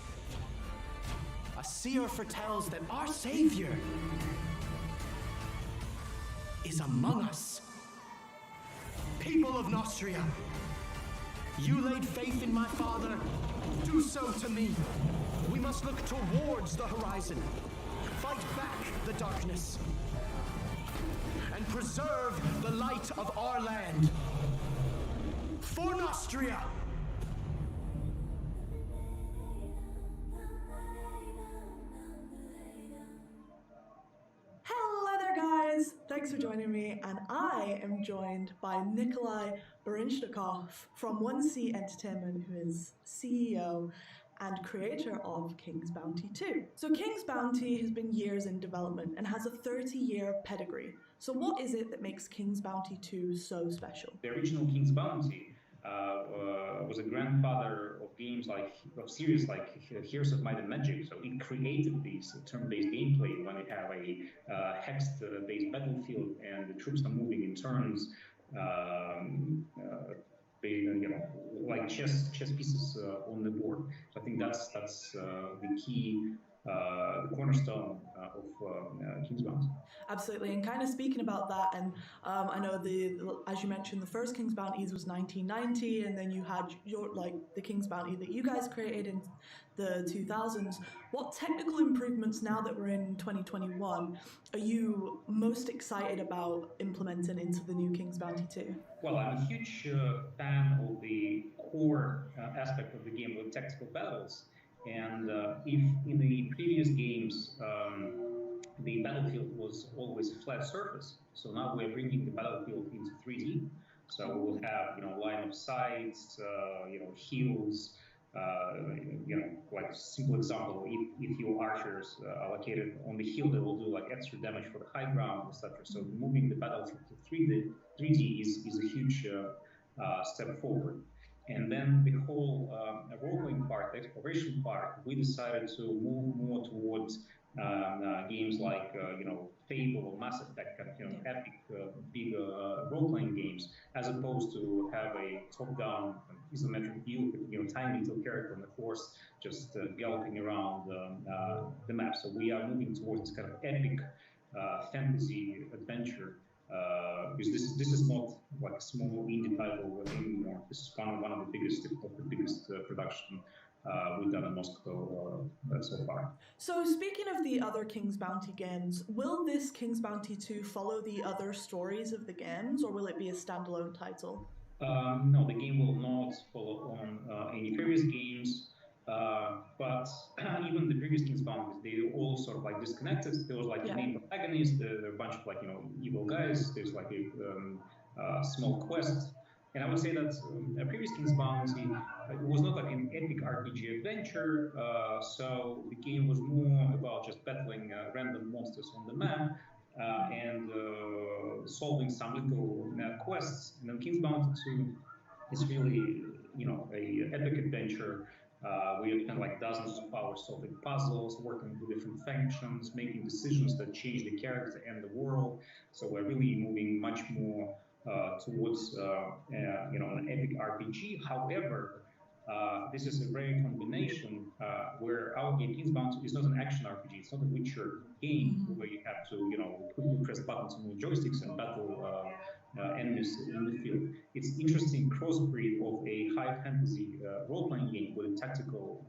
A seer foretells that our savior is among us. People of Nostria, you laid faith in my father, do so to me. We must look towards the horizon, fight back the darkness, and preserve the light of our land. For Nostria! Hello there, guys! Thanks for joining me, and I am joined by Nikolai Baryshnikov from 1C Entertainment, who is CEO and creator of King's Bounty 2. So King's Bounty has been years in development and has a 30-year pedigree. So what is it that makes King's Bounty 2 so special? The original King's Bounty was a grandfather of games of series like Heroes of Might and Magic. So it created this turn-based gameplay when you have a hex-based battlefield and the troops are moving in turns, like chess pieces on the board. So I think that's the key, the cornerstone of King's Bounty. Absolutely, and kind of speaking about that, and I know as you mentioned, the first King's Bounties was 1990, and then you had the King's Bounty that you guys created in the 2000s. What technical improvements, now that we're in 2021, are you most excited about implementing into the new King's Bounty 2? Well, I'm a huge fan of the core aspect of the game with tactical battles, and if in the previous games the battlefield was always a flat surface, so now we're bringing the battlefield into 3D. So we will have, line of sights, hills, like simple example, if your archers are located on the hill, they will do like extra damage for the high ground, etc. So moving the battlefield to 3D is a huge step forward. And then the whole role-playing part, the exploration part, we decided to move more towards games like Fable or Mass Effect, epic, big role-playing games, as opposed to have a top-down isometric view with tiny little character on the horse just galloping around the map. So we are moving towards this kind of epic fantasy adventure. Because this is not like a small indie title anymore. This is one of the biggest, if not the biggest, production we've done in Moscow so far. So speaking of the other King's Bounty games, will this King's Bounty 2 follow the other stories of the games, or will it be a standalone title? No, the game will not follow on any previous games. But even the previous King's Bounties, they were all sort of like disconnected. There was like the main protagonist, there were a bunch of evil guys, there's like a small quest. And I would say that a previous King's Bounty, it was not like an epic RPG adventure, so the game was more about just battling random monsters on the map and solving some little quests. And then King's Bounty 2 is really, a epic adventure. We spent like dozens of hours solving puzzles, working with different factions, making decisions that change the character and the world. So we're really moving much more towards an epic RPG. However, this is a rare combination where our game, King's Bounty, is not an action RPG. It's not a Witcher game where you have to quickly press buttons on the joysticks and battle enemies in the field. It's interesting crossbreed of a high fantasy role-playing game with a tactical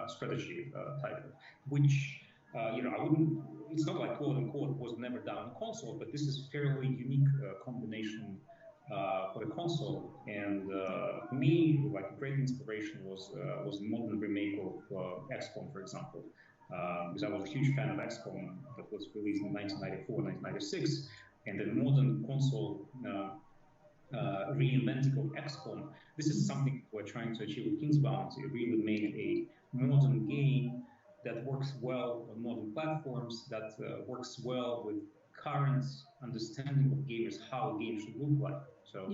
strategy title, which I wouldn't. It's not like quote unquote was never done on console, but this is fairly unique combination for the console. And for me, like a great inspiration was a modern remake of XCOM, for example. Because I was a huge fan of XCOM that was released in 1994, 1996. And the modern console reinventing of XCOM, this is something we're trying to achieve with King's Bounty, really make a modern game that works well on modern platforms, that works well with current understanding of gamers, how a game should look like. So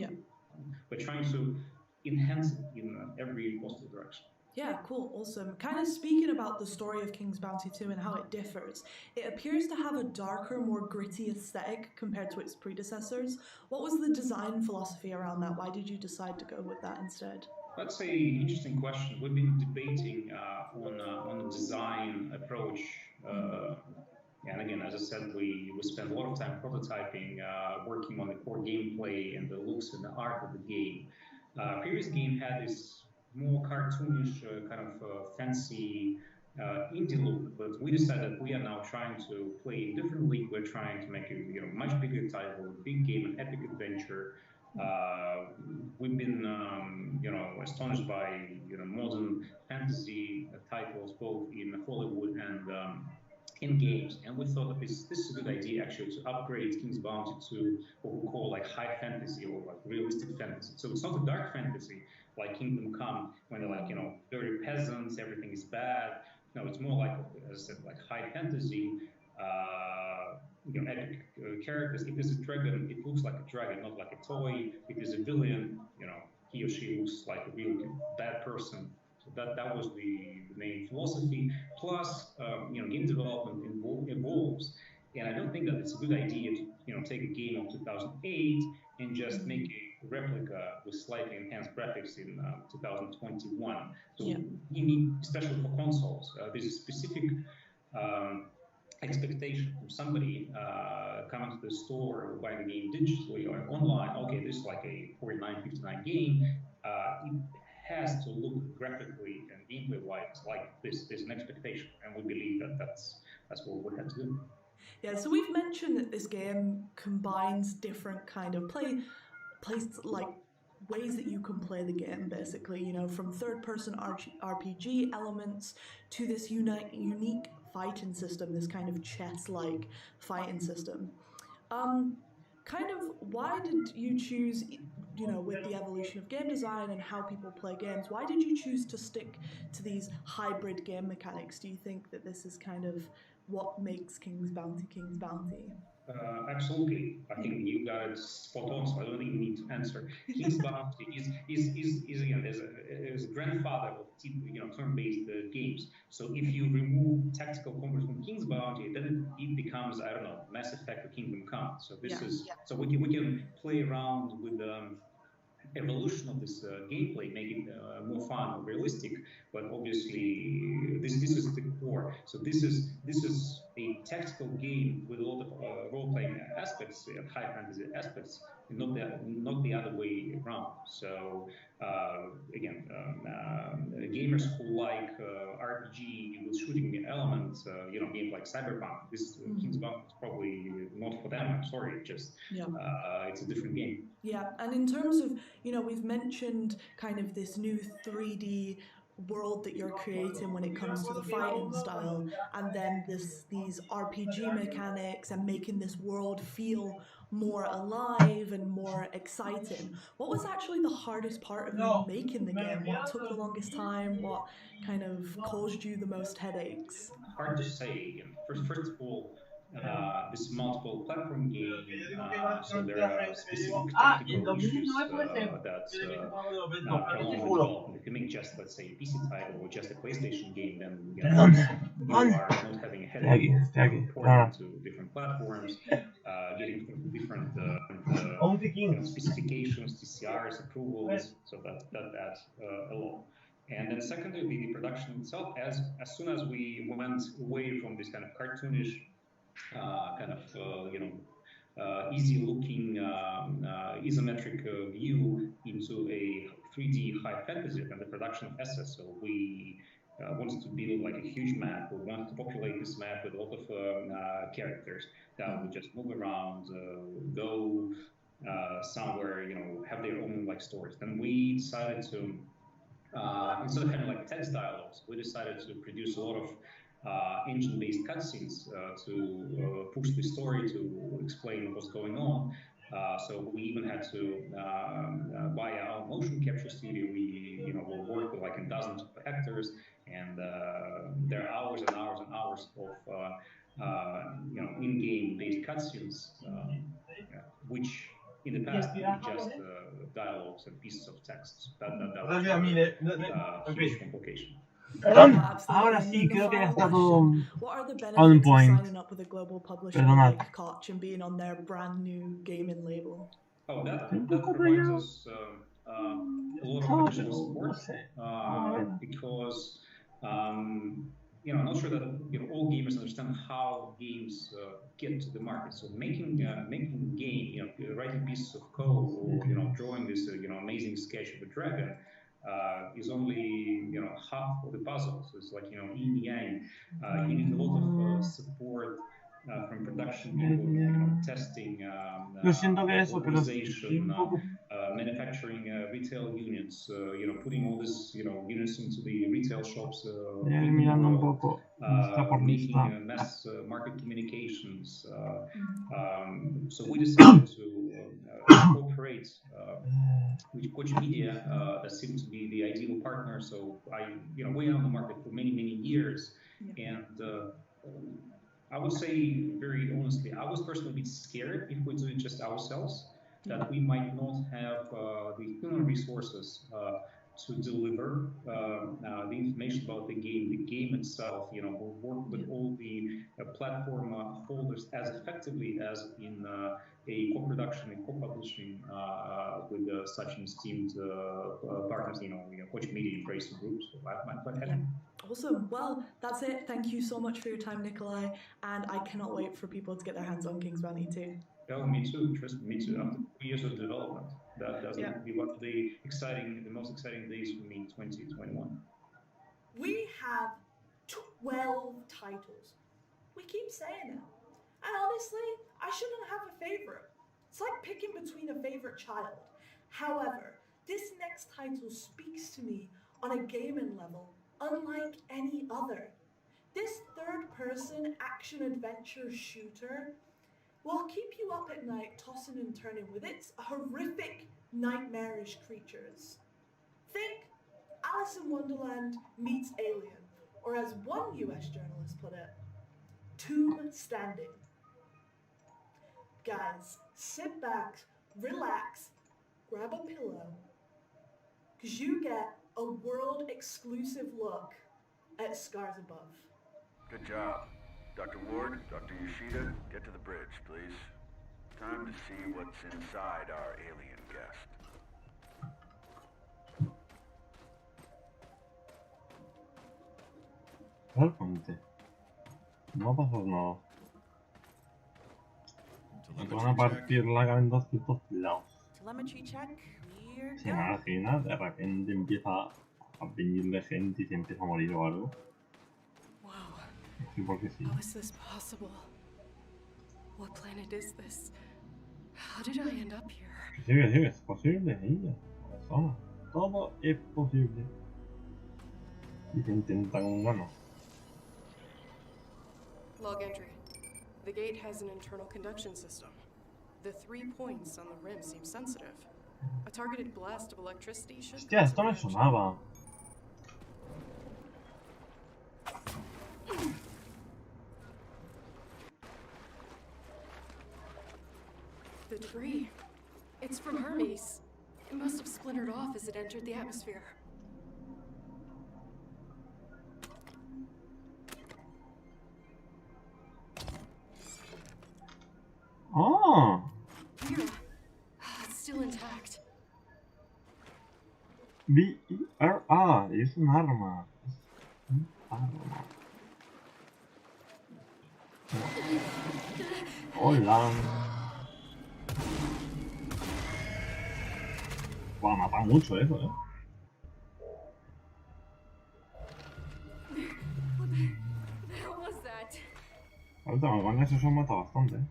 we're trying to enhance it in every possible direction. Yeah, cool, awesome. Kind of speaking about the story of King's Bounty 2 and how it differs, it appears to have a darker, more gritty aesthetic compared to its predecessors. What was the design philosophy around that? Why did you decide to go with that instead? That's an interesting question. We've been debating on the design approach. And again, as I said, we spent a lot of time prototyping, working on the core gameplay and the looks and the art of the game. Previous game had this more cartoonish, kind of fancy indie look, but we decided we are now trying to play in different league. We're trying to make a much bigger title, a big game, an epic adventure. We've been astonished by modern fantasy titles both in Hollywood and in games, and we thought that this is a good idea actually to upgrade King's Bounty to what we call like high fantasy or like realistic fantasy. So it's not a dark fantasy like Kingdom Come when they're like, you know, dirty peasants, everything is bad. No, it's more like, as I said, like high fantasy, you know, epic characters. If there's a dragon, it looks like a dragon, not like a toy. If there's a villain, you know, he or she looks like a real bad person. So that was the main philosophy. Plus, you know, game development evolves, and I don't think that it's a good idea to, you know, take a game of 2008 and just make a replica with slightly enhanced graphics in 2021. So you need, especially for consoles, there's a specific expectation from somebody coming to the store or buying a game digitally or online. Okay, this is like a 49.59 game. It has to look graphically and gameplay-wise like this. There's an expectation, and we believe that that's what we have to do. Yeah, so we've mentioned that this game combines different kind of like ways that you can play the game, basically, you know, from third-person RPG elements to this unique fighting system, this kind of chess-like fighting system. Kind of, why did you choose, you know, with the evolution of game design and how people play games, why did you choose to stick to these hybrid game mechanics? Do you think that this is kind of what makes King's Bounty King's Bounty? Absolutely. I think you got it spot on, so I don't think you need to answer. King's Bounty is again, is a grandfather of, you know, turn-based games. So if you remove tactical combat from King's Bounty, then it becomes, I don't know, Mass Effect or Kingdom Come. So this so we can play around with evolution of this gameplay, make it more fun, more realistic. But obviously, this is the core. So this is a tactical game with a lot of role-playing aspects, high fantasy aspects, and not the other way around. So again, gamers who like RPG with shooting elements, you know, games like Cyberpunk, this King's Bounty is probably not for them. I'm sorry, just it's a different game. Yeah, and in terms of, you know, we've mentioned kind of this new 3D world that you're creating when it comes to the fighting style, and then these RPG mechanics and making this world feel more alive and more exciting. What was actually the hardest part of you making the game? What took the longest time? What kind of caused you the most headaches? Hard to say. First of all, this multiple platform game, so there are specific technical issues that prolong the development. If you make just, let's say, a PC title or just a PlayStation game, then you know, you are not having a headache of porting to different platforms, getting different you know, specifications, TCRs, approvals, so that adds a lot. And then secondly, the production itself, as soon as we went away from this kind of cartoonish kind of you know, easy-looking isometric view into a 3D high fantasy and the production of assets. So we wanted to build like a huge map. We wanted to populate this map with a lot of characters that would just move around, go somewhere, you know, have their own like stories. Then we decided to instead of having like text dialogues, we decided to produce a lot of engine-based cutscenes to push the story, to explain what's going on. So we even had to buy our own motion capture studio. We, you know, will work with like dozens of actors, and there are hours and hours and hours of you know, in-game based cutscenes, which in the past were just dialogues and pieces of text. That was huge complication. Ahora sí, creo que ya está todo on point. Perdonad. Like Koch and being on their brand new gaming label. Oh, that provides us a lot of additional support because you know, I'm not sure that, you know, all gamers understand how games get to the market. So making a game, you know, writing pieces of code or, you know, drawing this you know, amazing sketch of a dragon is only, you know, half of the puzzle. So it's like, you know, yin yang. You need a lot of support from production people, you know, testing, organization, manufacturing retail units, you know, putting all this, you know, units into the retail shops. making mass market communications. So we decided to cooperate with Koch Media. That seemed to be the ideal partner. So we are on the market for many years, and I would say very honestly, I was personally a bit scared if we do it just ourselves, that we might not have the human resources to deliver the information about the game itself. We'll work with all the platform holders as effectively as in a co-production and co-publishing with such esteemed partners, Koch Media and Racing Groups. So I'm quite happy. Awesome. Well, that's it. Thank you so much for your time, Nikolai, and I cannot wait for people to get their hands on King's Bounty too. Oh, me too. Trust me, me too. After 2 years of development, that's going to be one of the most exciting days for me in 2021. We have 12 titles. We keep saying it. And honestly, I shouldn't have a favorite. It's like picking between a favorite child. However, this next title speaks to me on a gaming level unlike any other. This third-person action-adventure shooter will keep you up at night tossing and turning with its horrific, nightmarish creatures. Think Alice in Wonderland meets Alien, or as one US journalist put it, Tomb Standing. Guys, sit back, relax, grab a pillow, because you get a world-exclusive look at Scars Above. Good job. Dr. Ward, Dr. Yoshida, get to the bridge, please. Time to see what's inside our alien guest. Realmente. No va a pasar nada. Nos van a partir la cara en 200 lados. Telemetry check. We're ¿Se imagina? De repente empieza a venirle gente y se empieza a morir o algo. Wow. Sí, porque sí. How is this possible? What planet is this? How did I end up here? Sí, es posible, ella. Persona. Todo es posible. Y se intenta con ganas. Log entry. The gate has an internal conduction system. The 3 points on the rim seem sensitive. A targeted blast of electricity should... Hostia, esto me sonaba. The debris. It's from Hermes. It must have splintered off as it entered the atmosphere. Oh. Mira. It's still intact. B-E-R-A. Es un arma. Es un arma. Hola. Buah, mata mucho eso, What the hell was that? Ahorita con eso se mata bastante.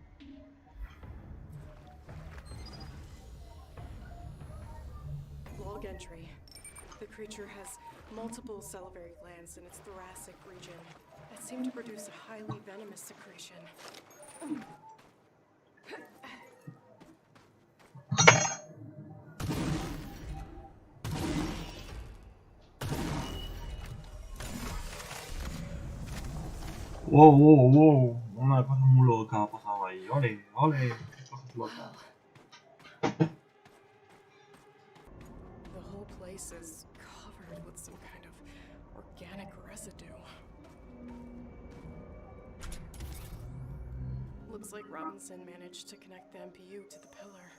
Log entry. The creature has multiple salivary glands in its thoracic region that seem to produce a highly venomous secretion. Wow. Una cosa muy loca ha pasado ahí. Ole. Cosas locas. The whole place is covered with some kind of organic residue. Looks like Robinson managed to connect the MPU to the pillar.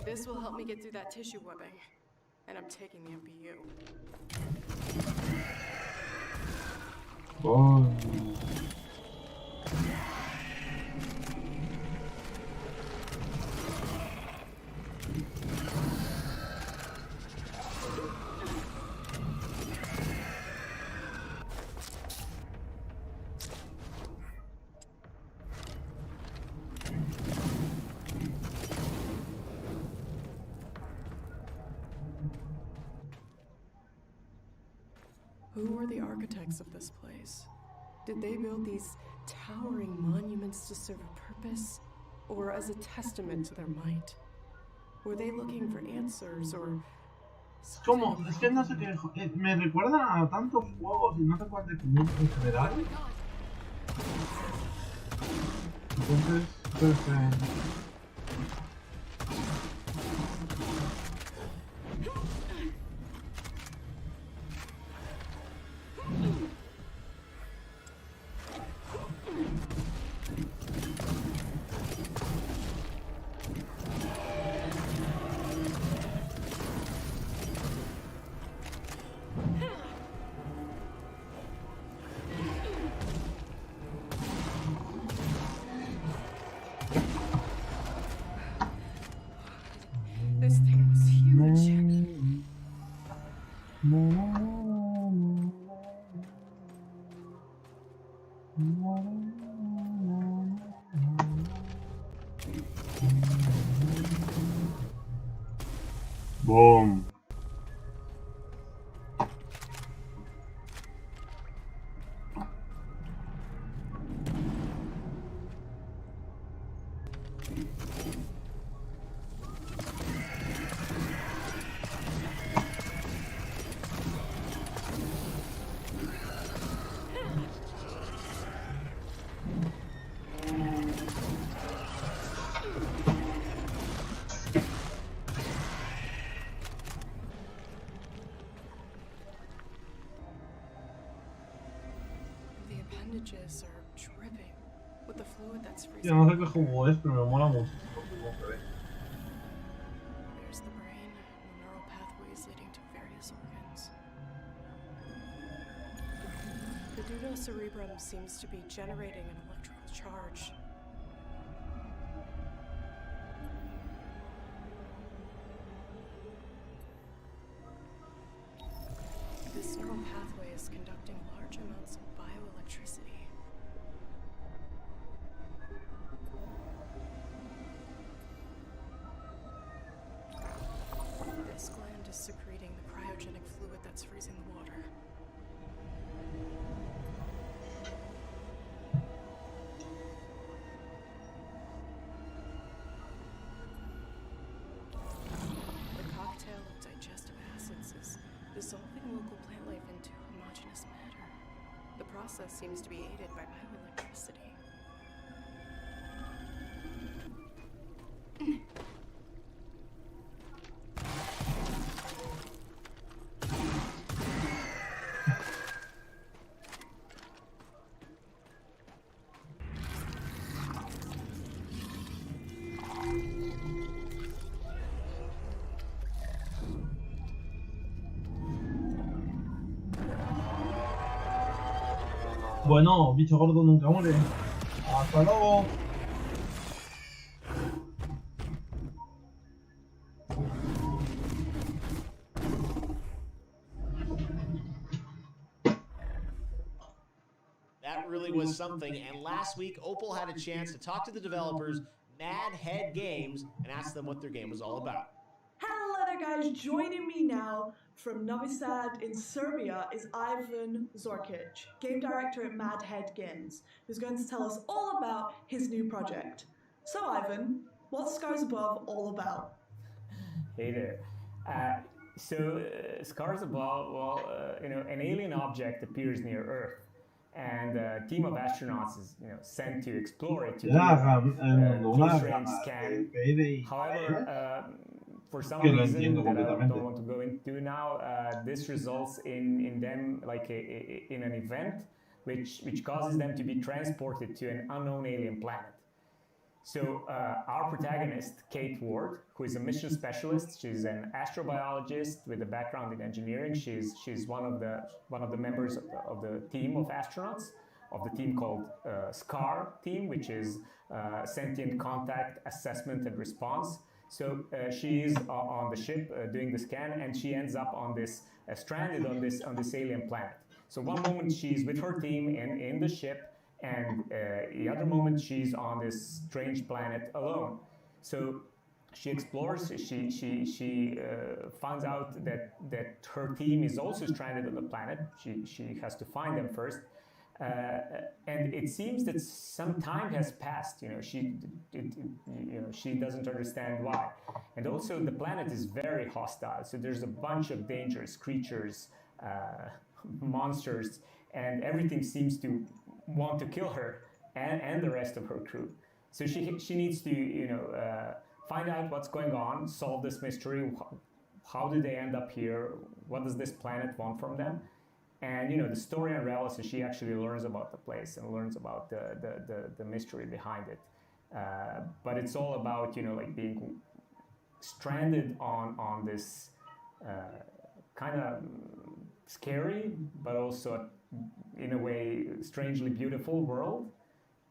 This will help me get through that tissue webbing. And I'm taking the MPU. Oh. Who were the architects of this place? Did they build these towering monuments to serve a purpose, or as a testament to their might? Were they looking for answers, or... ¿Cómo? Es que no sé qué... me recuerda a tantos juegos y no sé cuál de 500 en general. Entonces, pues... This thing was huge. Boom. Appendages are dripping with the fluid that's freezing. Yo no sé qué juego es, pero me mola mucho. There's the brain, neural pathways leading to various organs. The deuterocerebrum seems to be generating an electrical charge. This neural pathway is conducting large amounts of bioelectricity. This gland is secreting the cryogenic fluid that's freezing the water. The cocktail of digestive acids is dissolving local plant life into homogeneous matter. The process seems to be aided by bioelectricity. Bueno, bicho gordo nunca muere. Hasta luego. That really was something. And last week, Opal had a chance to talk to the developers, Mad Head Games, and ask them what their game was all about. Hello there guys, joining me now from Novi Sad in Serbia is Ivan Zorkic, game director at Mad Head Games, who's going to tell us all about his new project. So Ivan, what's Scars Above all about? Hey there. Scars Above, well, an alien object appears near Earth, and a team of astronauts is sent to explore it to do a close-range scan. However, for some reason that I don't want to go into now, this results in them in an event which causes them to be transported to an unknown alien planet. So our protagonist, Kate Ward, who is a mission specialist, she's an astrobiologist with a background in engineering. She's one of the members of the team of astronauts, of the team called SCAR team, which is Sentient Contact Assessment and Response. So she is on the ship doing the scan, and she ends up on this stranded on this alien planet. So one moment she's with her team in the ship, and the other moment she's on this strange planet alone. So she explores. She finds out that her team is also stranded on the planet. She has to find them first. And it seems that some time has passed. She doesn't understand why. And also the planet is very hostile. So there's a bunch of dangerous creatures, monsters, and everything seems to want to kill her and the rest of her crew. So she needs to find out what's going on, solve this mystery. How did they end up here? What does this planet want from them? And the story unravels, and she actually learns about the place and learns about the mystery behind it. But it's all about like being stranded on this kind of scary, but also in a way strangely beautiful world,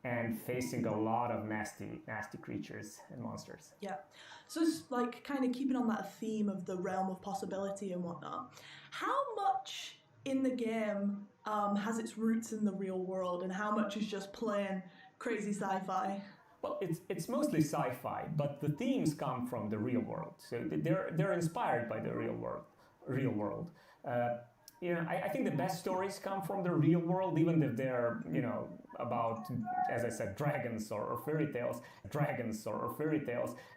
and facing a lot of nasty creatures and monsters. Yeah. So it's like kind of keeping on that theme of the realm of possibility and whatnot. How much in the game has its roots in the real world, and how much is just plain crazy sci-fi? Well, it's mostly sci-fi, but the themes come from the real world. So they're inspired by the real world. I think the best stories come from the real world, even if they're about, as I said, dragons or fairy tales,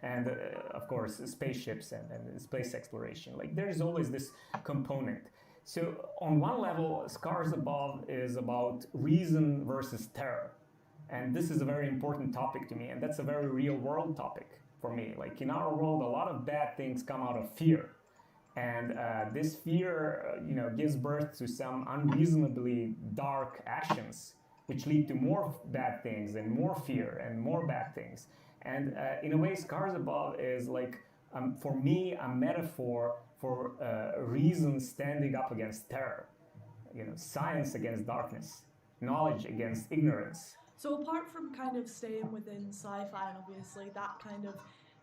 and of course spaceships and space exploration. Like there's always this component. So on one level, Scars Above is about reason versus terror. And this is a very important topic to me, and that's a very real world topic for me. Like in our world, a lot of bad things come out of fear. And this fear, gives birth to some unreasonably dark actions, which lead to more bad things and more fear and more bad things. And in a way, Scars Above is like, for me, a metaphor for reason standing up against terror. Science against darkness, knowledge against ignorance. So apart from kind of staying within sci-fi, and obviously that kind of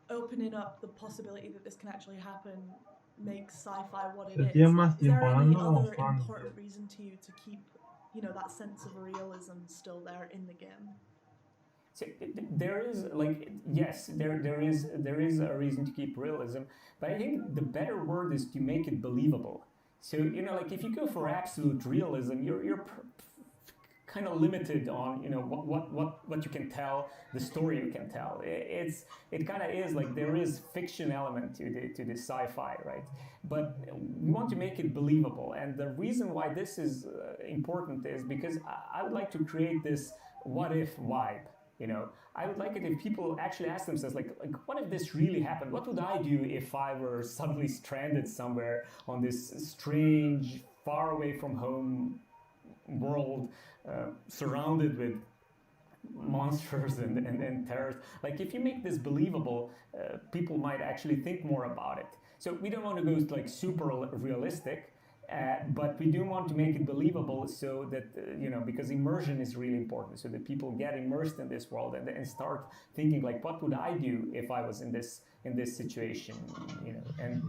opening up the possibility that this can actually happen makes sci-fi what it is. Is there any other important reason to you to keep, that sense of realism still there in the game? So there is there is a reason to keep realism, but I think the better word is to make it believable. So if you go for absolute realism, you're kind of limited on what you can tell, the story you can tell. It kind of is like there is fiction element to the sci-fi, right? But we want to make it believable, and the reason why this is important is because I would like to create this what if vibe. I would like it if people actually ask themselves, like what if this really happened? What would I do if I were suddenly stranded somewhere on this strange, far away from home world, surrounded with monsters and terrors? Like if you make this believable, people might actually think more about it. So we don't want to go like super realistic, but we do want to make it believable, so that because immersion is really important, so that people get immersed in this world and start thinking like, what would I do if I was in this situation? And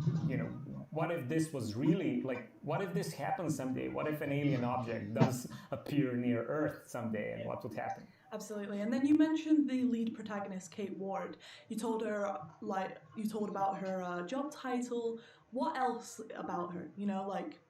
what if this was really like, what if this happens someday? What if an alien object does appear near Earth someday, and what would happen? Absolutely. And then you mentioned the lead protagonist, Kate Ward. You told about her job title. What else about her?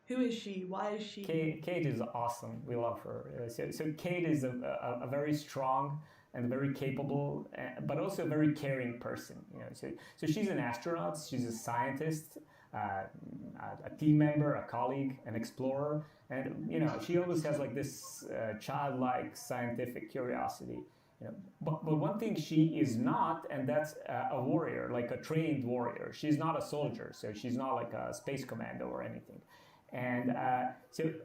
Who is she? Why is she? Kate is awesome. We love her. So Kate is a very strong and very capable, but also a very caring person. So she's an astronaut. She's a scientist, a team member, a colleague, an explorer, and she always has like this childlike scientific curiosity. But one thing she is not, and that's a warrior, like a trained warrior. She's not a soldier, so she's not like a space commando or anything. And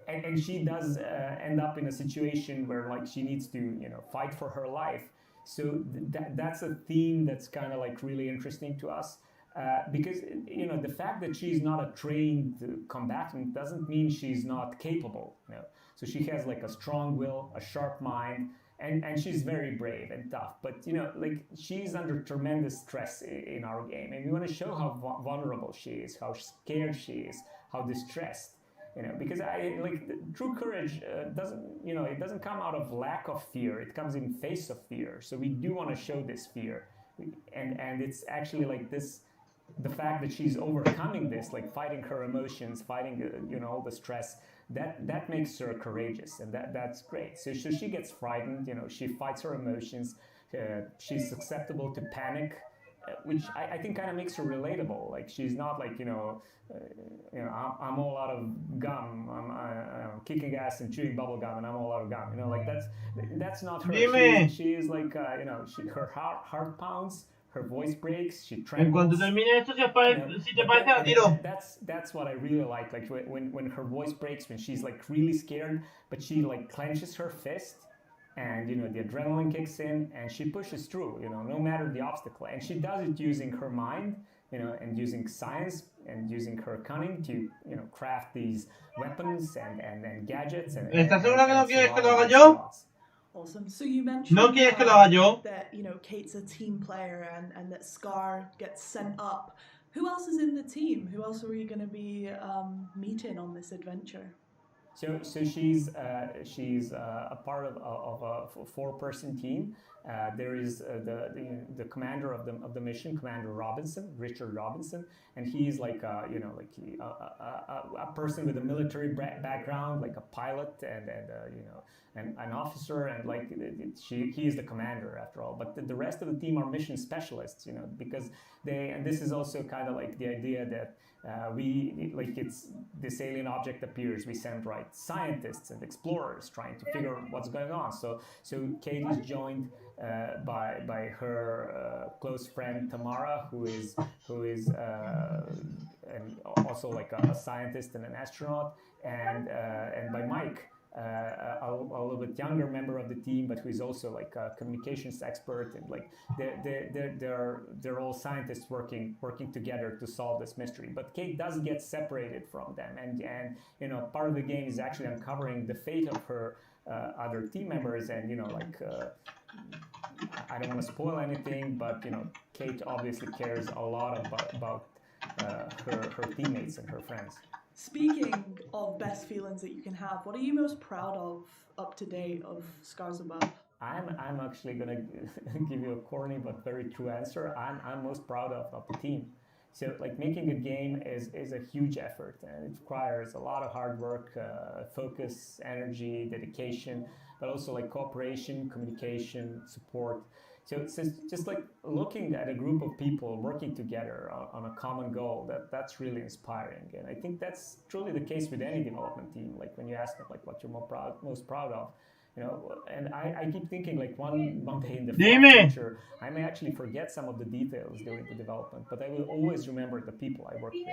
and she does end up in a situation where like she needs to fight for her life. So that's a theme that's kind of like really interesting to us, because the fact that she's not a trained combatant doesn't mean she's not capable. So she has like a strong will, a sharp mind. And she's very brave and tough, but like she's under tremendous stress in our game, and we want to show how vulnerable she is, how scared she is, how distressed. Because true courage doesn't it doesn't come out of lack of fear; it comes in face of fear. So we do want to show this fear, and it's actually like this, the fact that she's overcoming this, like fighting her emotions, fighting all the stress, that makes her courageous, and that's great. So she gets frightened, she fights her emotions, she's susceptible to panic, which I think kind of makes her relatable. Like she's not like I'm all out of gum, I'm kicking ass and chewing bubble gum, and I'm all out of gum. Like that's not her. She is like her heart pounds. Her voice breaks, she trembles. En cuanto termine esto, si te parece, tiro. That's what I really like when her voice breaks, when she's like really scared, but she like clenches her fist, and the adrenaline kicks in, and she pushes through, no matter the obstacle. And she does it using her mind, and using science, and using her cunning to, craft these weapons and gadgets. ¿Estás segura que no quieres que lo haga yo? Awesome. So you mentioned ¿No quieres que lo haga yo? that Kate's a team player and that Scar gets sent up. Who else is in the team? Who else are we going to be meeting on this adventure? So she's a part of a 4-person team. There is the commander of the mission, Commander Robinson, Richard Robinson, and he's like a person with a military background, like a pilot and an officer, and like he is the commander after all. But the rest of the team are mission specialists, because and this is also kind of like the idea that it's this alien object appears, we send scientists and explorers trying to figure out what's going on. So Kate is joined by her close friend Tamara, who is and also like a scientist and an astronaut, and by Mike, a little bit younger member of the team, but who is also like a communications expert, and like they're all scientists working together to solve this mystery. But Kate does get separated from them, and part of the game is actually uncovering the fate of her other team members, and I don't want to spoil anything, but Kate obviously cares a lot about her teammates and her friends. Speaking of best feelings that you can have, what are you most proud of up to date of Scars Above? I'm actually gonna give you a corny but very true answer. I'm most proud of the team. So like making a game is a huge effort, and it requires a lot of hard work, focus, energy, dedication, but also like cooperation, communication, support. So it's just like looking at a group of people working together on a common goal, that's really inspiring. And I think that's truly the case with any development team. Like when you ask them like what you're most proud of, and I keep thinking like one day in the future, I may actually forget some of the details during the development, but I will always remember the people I worked with.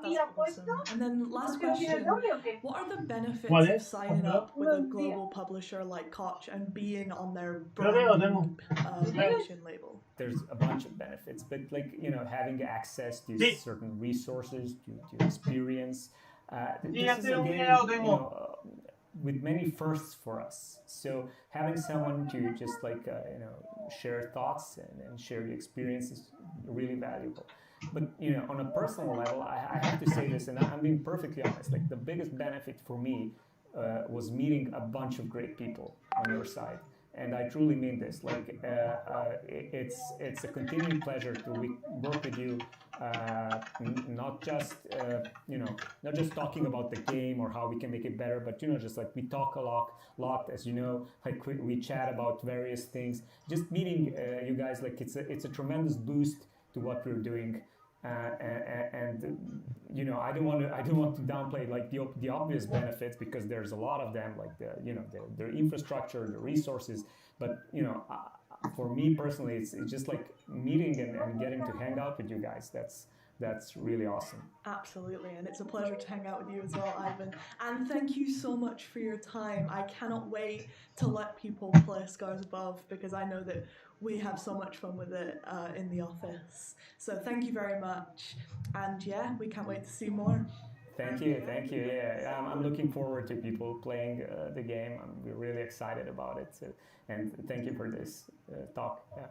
That's awesome. And then last question, what are the benefits of signing up with a global publisher like Koch and being on their brand publishing label? There's a bunch of benefits, but like, having access to certain resources, to experience. This is a game, with many firsts for us. So having someone to just like, share thoughts and share the experience is really valuable. But, on a personal level, I have to say this, and I'm being perfectly honest, like the biggest benefit for me was meeting a bunch of great people on your side. And I truly mean this. Like, it's a continuing pleasure to work with you. Not just not just talking about the game or how we can make it better, but just like we talk a lot, as you know, like we chat about various things. Just meeting you guys, like it's a tremendous boost to what we're doing. And I don't want to downplay like the obvious benefits, because there's a lot of them, like their infrastructure, the resources. But for me personally, it's just like meeting and getting to hang out with you guys. That's really awesome. Absolutely, and it's a pleasure to hang out with you as well, Ivan. And thank you so much for your time. I cannot wait to let people play Scars Above, because I know that we have so much fun with it in the office. So thank you very much. And yeah, we can't wait to see more. Thank you. Yeah, I'm looking forward to people playing the game. We're really excited about it. And thank you for this talk. Yeah.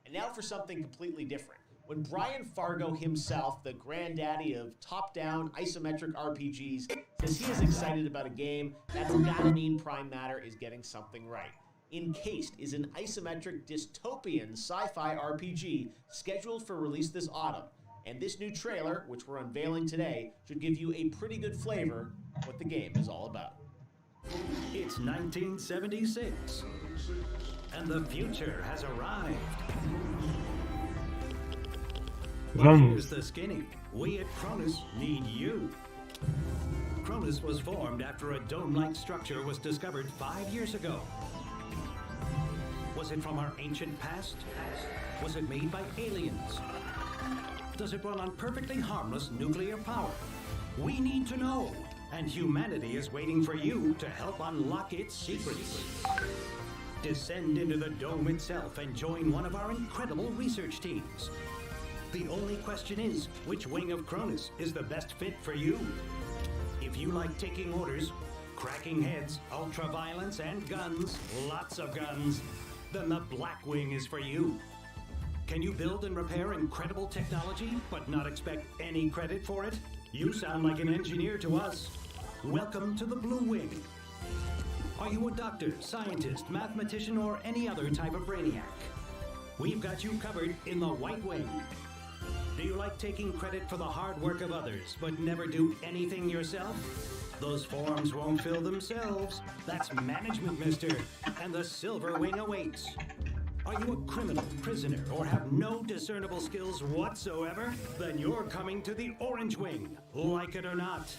And now for something completely different. When Brian Fargo himself, the granddaddy of top-down isometric RPGs, says he is excited about a game, that's gotta mean Prime Matter is getting something right. Encased is an isometric dystopian sci-fi RPG scheduled for release this autumn. And this new trailer, which we're unveiling today, should give you a pretty good flavor of what the game is all about. It's 1976, and the future has arrived. But here's the skinny. We at Cronus need you. Cronus was formed after a dome-like structure was discovered 5 years ago. Was it from our ancient past? Was it made by aliens? Does it run on perfectly harmless nuclear power? We need to know, and humanity is waiting for you to help unlock its secrets. Descend into the dome itself and join one of our incredible research teams. The only question is, which wing of Cronus is the best fit for you? If you like taking orders, cracking heads, ultra-violence, and guns, lots of guns, then the Black Wing is for you. Can you build and repair incredible technology, but not expect any credit for it? You sound like an engineer to us. Welcome to the Blue Wing. Are you a doctor, scientist, mathematician, or any other type of brainiac? We've got you covered in the White Wing. Do you like taking credit for the hard work of others, but never do anything yourself? Those forms won't fill themselves. That's management, mister, and the Silver Wing awaits. Are you a criminal, prisoner, or have no discernible skills whatsoever? Then you're coming to the Orange Wing, like it or not.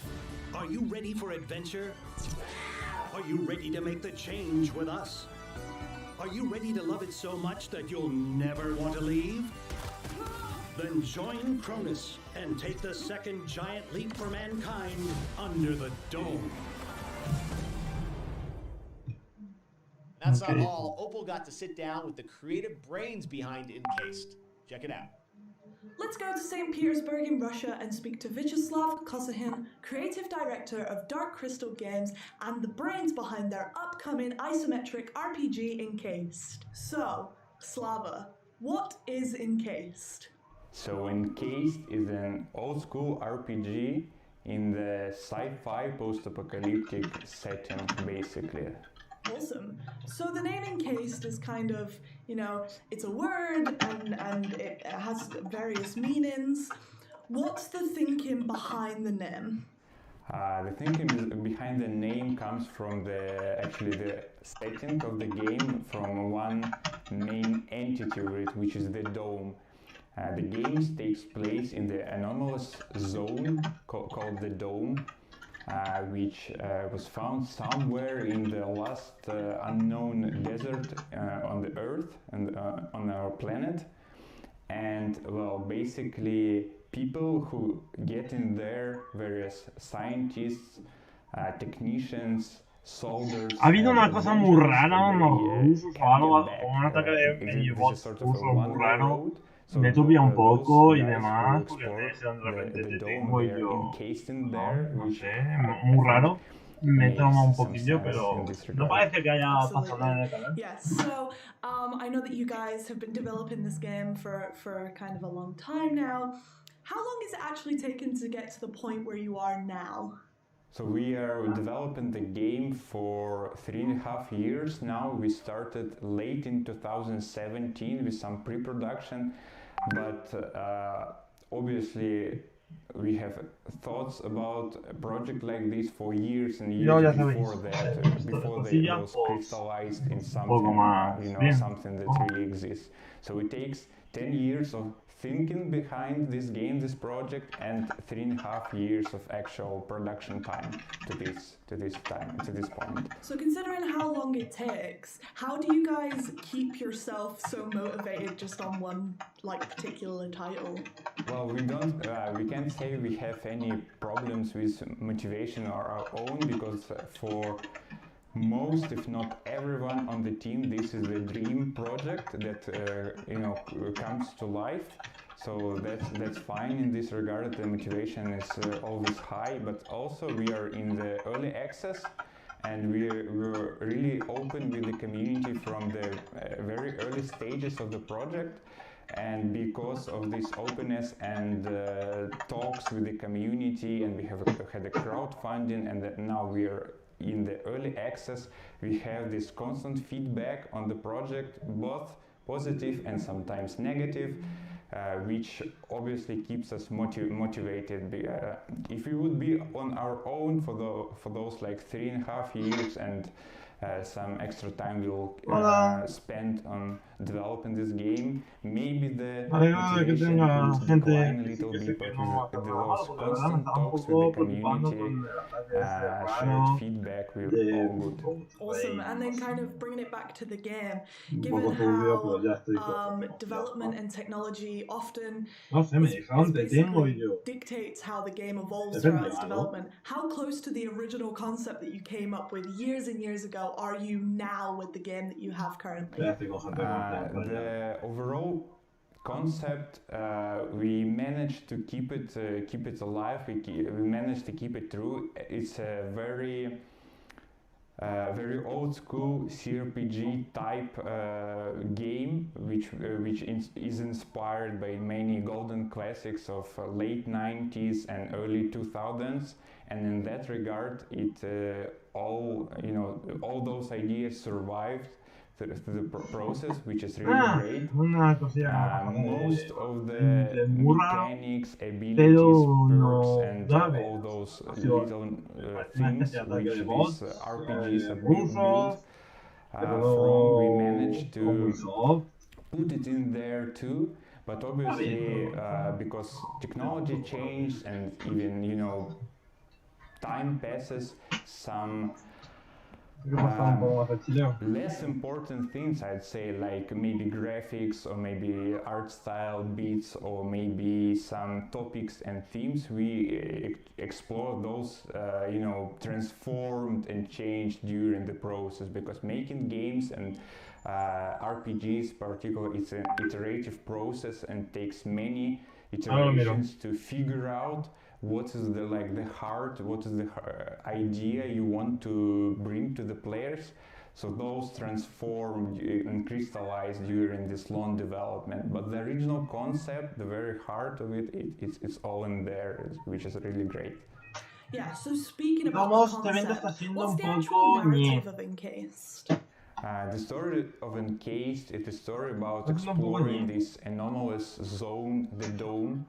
Are you ready for adventure? Are you ready to make the change with us? Are you ready to love it so much that you'll never want to leave? Then join Cronus and take the second giant leap for mankind under the dome. That's not all. Opal got to sit down with the creative brains behind Encased. Check it out. Let's go to St. Petersburg in Russia and speak to Vyacheslav Kosahin, creative director of Dark Crystal Games and the brains behind their upcoming isometric RPG Encased. So, Slava, what is Encased? So Encased is an old-school RPG in the sci-fi post-apocalyptic setting, basically. Awesome. So the name Encased is kind of, it's a word and it has various meanings. What's the thinking behind the name? The thinking behind the name comes from the setting of the game, from one main entity of it, which is the dome. The game takes place in the anomalous zone called the Dome, which was found somewhere in the last unknown desert on the Earth and on our planet. And well, basically people who get in there, various scientists, technicians, soldiers. Ha habido una cosa muy rara, unos rusos o algo, un ataque de minibots ruso muy raro. Me tupía un poco y demás, porque de repente te tengo y yo, no sé, muy raro. Me toma un poquillo, pero no parece que haya pasado nada en el canal. Yes, so I know that you guys have been developing this game for kind of a long time now. How long has it actually taken to get to the point where you are now? So we are developing the game for 3.5 years now. We started late in 2017 with some pre-production, but obviously we have thoughts about a project like this for years and years before that, before they was crystallized in something, something that really exists. So it takes 10 years of thinking behind this game, this project, and 3.5 years of actual production time to this point. So considering how long it takes, how do you guys keep yourself so motivated just on one particular title? Well, we can't say we have any problems with motivation on our own, because for most, if not everyone on the team, this is a dream project that comes to life. So that's fine in this regard. The motivation is always high, but also we are in the early access, and we're really open with the community from the very early stages of the project. And because of this openness and talks with the community, and we have had a crowdfunding, and now we are in the early access, we have this constant feedback on the project, both positive and sometimes negative, which obviously keeps us motivated. If we would be on our own for those like 3.5 years and some extra time we'll spend on developing this game, maybe the motivation would decline a little bit, but with those constant talks with the community, shared feedback, we're all good. Awesome. And then kind of bringing it back to the game, given how development and technology often basically dictates how the game evolves throughout its development, how close to the original concept that you came up with years and years ago are you now with the game that you have currently? The overall concept, we managed to keep it alive. We managed to keep it true. It's a very old school CRPG type game, which is inspired by many golden classics of late 90s and early 2000s. And in that regard, all those ideas survived through the process, which is really great. Most of the mechanics, abilities, perks, and all those little things which these RPGs are built from, we managed to put it in there too. But obviously, because technology changed and even time passes, some less important things, I'd say, like maybe graphics or maybe art style beats or maybe some topics and themes, we explore those transformed and changed during the process, because making games and RPGs particularly, it's an iterative process and takes many iterations to figure out what is the heart, what is the idea you want to bring to the players. So those transform and crystallize during this long development. But the original concept, the very heart of it's all in there, which is really great. Yeah, so speaking about the concept, what's the actual narrative of Encased? The story of Encased is a story about exploring this anomalous zone, the dome.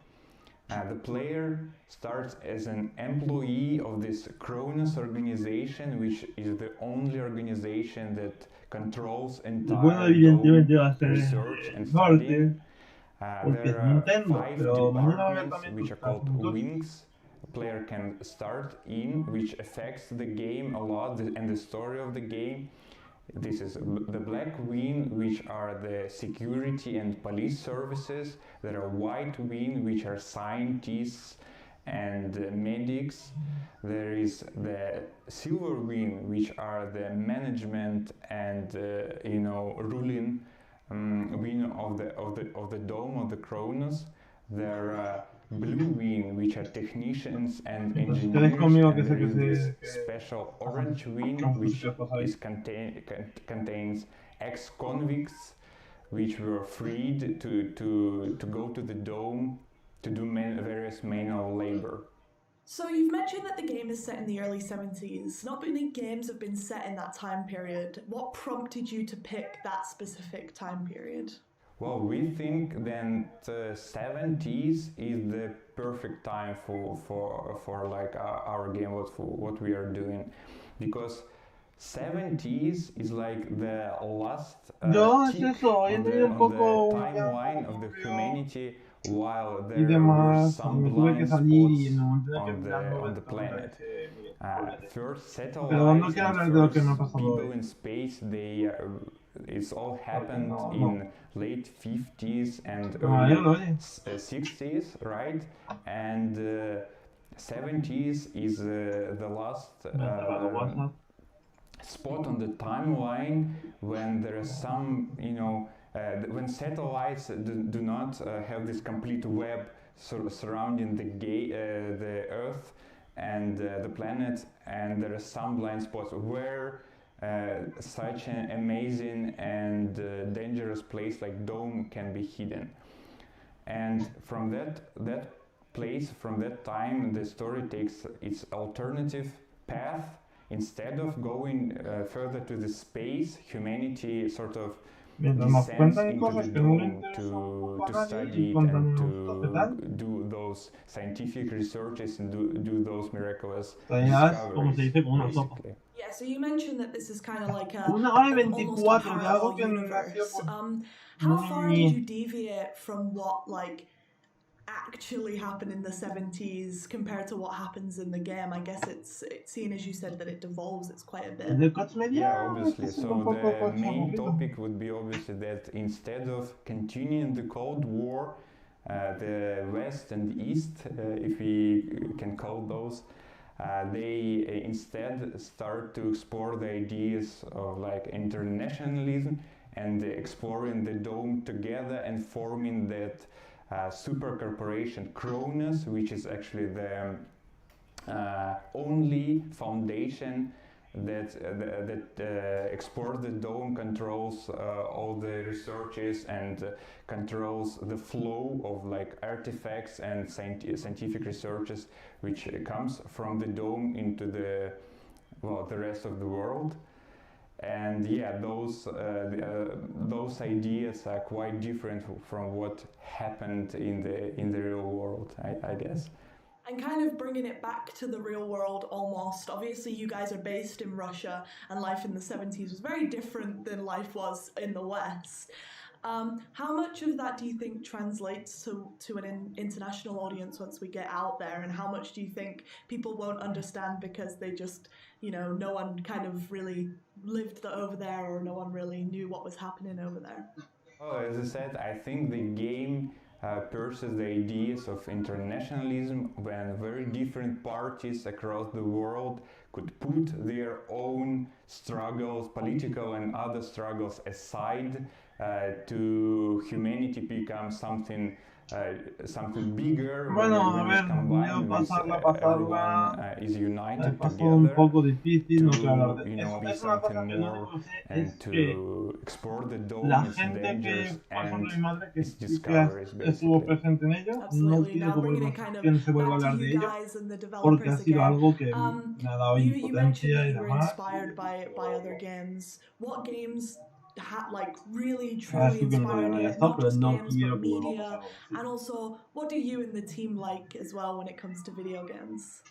The player starts as an employee of this Cronus organization, which is the only organization that controls entire dome research and studying. There are 5 departments which are called wings. A player can start in, which affects the game a lot and the story of the game. This is the black wing, which are the security and police services. There are white wing, which are scientists and medics. There is the silver wing, which are the management and ruling wing of the dome of the Cronus. There are blue wing, which are technicians and engineers, and there is this special orange wing, which contains ex-convicts, which were freed to go to the dome to do various manual labor. So you've mentioned that the game is set in the early 70s. Not many games have been set in that time period. What prompted you to pick that specific time period? Well, we think that 70s is the perfect time for like our game, what we are doing, because 70s is like the last tick on the timeline of the humanity, while there were some blind spots on the planet. First satellites and first people in space, it's all happened in late 50s and early 60s, right? And 70s is the last spot on the timeline when there is some, when satellites do not have this complete web surrounding the Earth and the planet, and there are some blind spots where such an amazing and dangerous place like Dome can be hidden. And from that place, from that time, the story takes its alternative path instead of going further to the space, humanity sort of Mientras nos descends cuentan into cosas the que no le dome interesan to a nadie study y it contan and unos ¿qué tal? to do those scientific researches and do those miraculous O sea, ya es como se discoveries, dice, como una sopa. basically. Yeah, so you mentioned that this is kind of like a 1 hora y 24 de algo parallel que nació universe. por How muy- far did you deviate from what like actually happened in the 70s compared to what happens in the game? I guess it's seeing as you said that it devolves, it's quite a bit. The Koch media, Yeah, obviously. es un So poco the Koch main aburrido. topic would be obviously that instead of continuing the Cold War, the West and the East, if we can call those, they instead start to explore the ideas of like internationalism and exploring the dome together and forming that super corporation Cronus, which is actually the only foundation that explores the dome, controls all the researches and controls the flow of like artifacts and scientific researches which comes from the dome into the rest of the world. And yeah, those ideas are quite different from what happened in the real world, I guess. And kind of bringing it back to the real world almost. Obviously, you guys are based in Russia, and life in the 70s was very different than life was in the West. How much of that do you think translates to an international audience once we get out there? And how much do you think people won't understand because they just, no one kind of really lived over there, or no one really knew what was happening over there? Oh, as I said, I think the game pursues the ideas of internationalism when very different parties across the world could put their own struggles, political and other struggles aside to humanity become something bigger. Bueno, a ver, voy a pasarla. Is united Pasó un together poco difícil, no quiero hablar to, de you know, be es una cosa something que no more sé, and es to que explore the dome, la its gente que, dangers por ejemplo, mi and madre que its sí que discoveries, estuvo basically. presente en ello, no Absolutely. quiero Now que, bringing it kind of no se vuelva a back to hablar de you ello, guys and the porque ha developers sido again. algo que me ha dado You mentioned impotencia that y you were demás. inspired by other games. What games really Ahora truly sí que no lo inspired digo ya you? está, Not pero just no games, quiero but que vuelva a media. pasar algo así. And also, what do you and the team like as well when it comes to video games?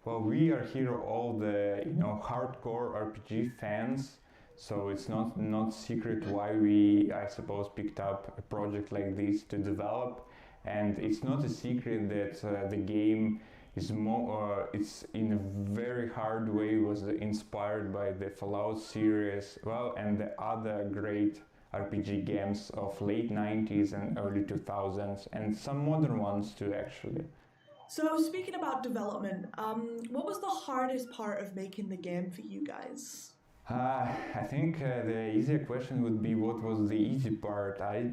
Well, we are here all the hardcore RPG fans, so it's not secret why we, I suppose, picked up a project like this to develop, and it's not a secret that the game is it's in a very hard way was inspired by the Fallout series, and the other great RPG games of late 90s and early 2000s, and some modern ones too, actually. So speaking about development, what was the hardest part of making the game for you guys? I think the easier question would be what was the easy part. I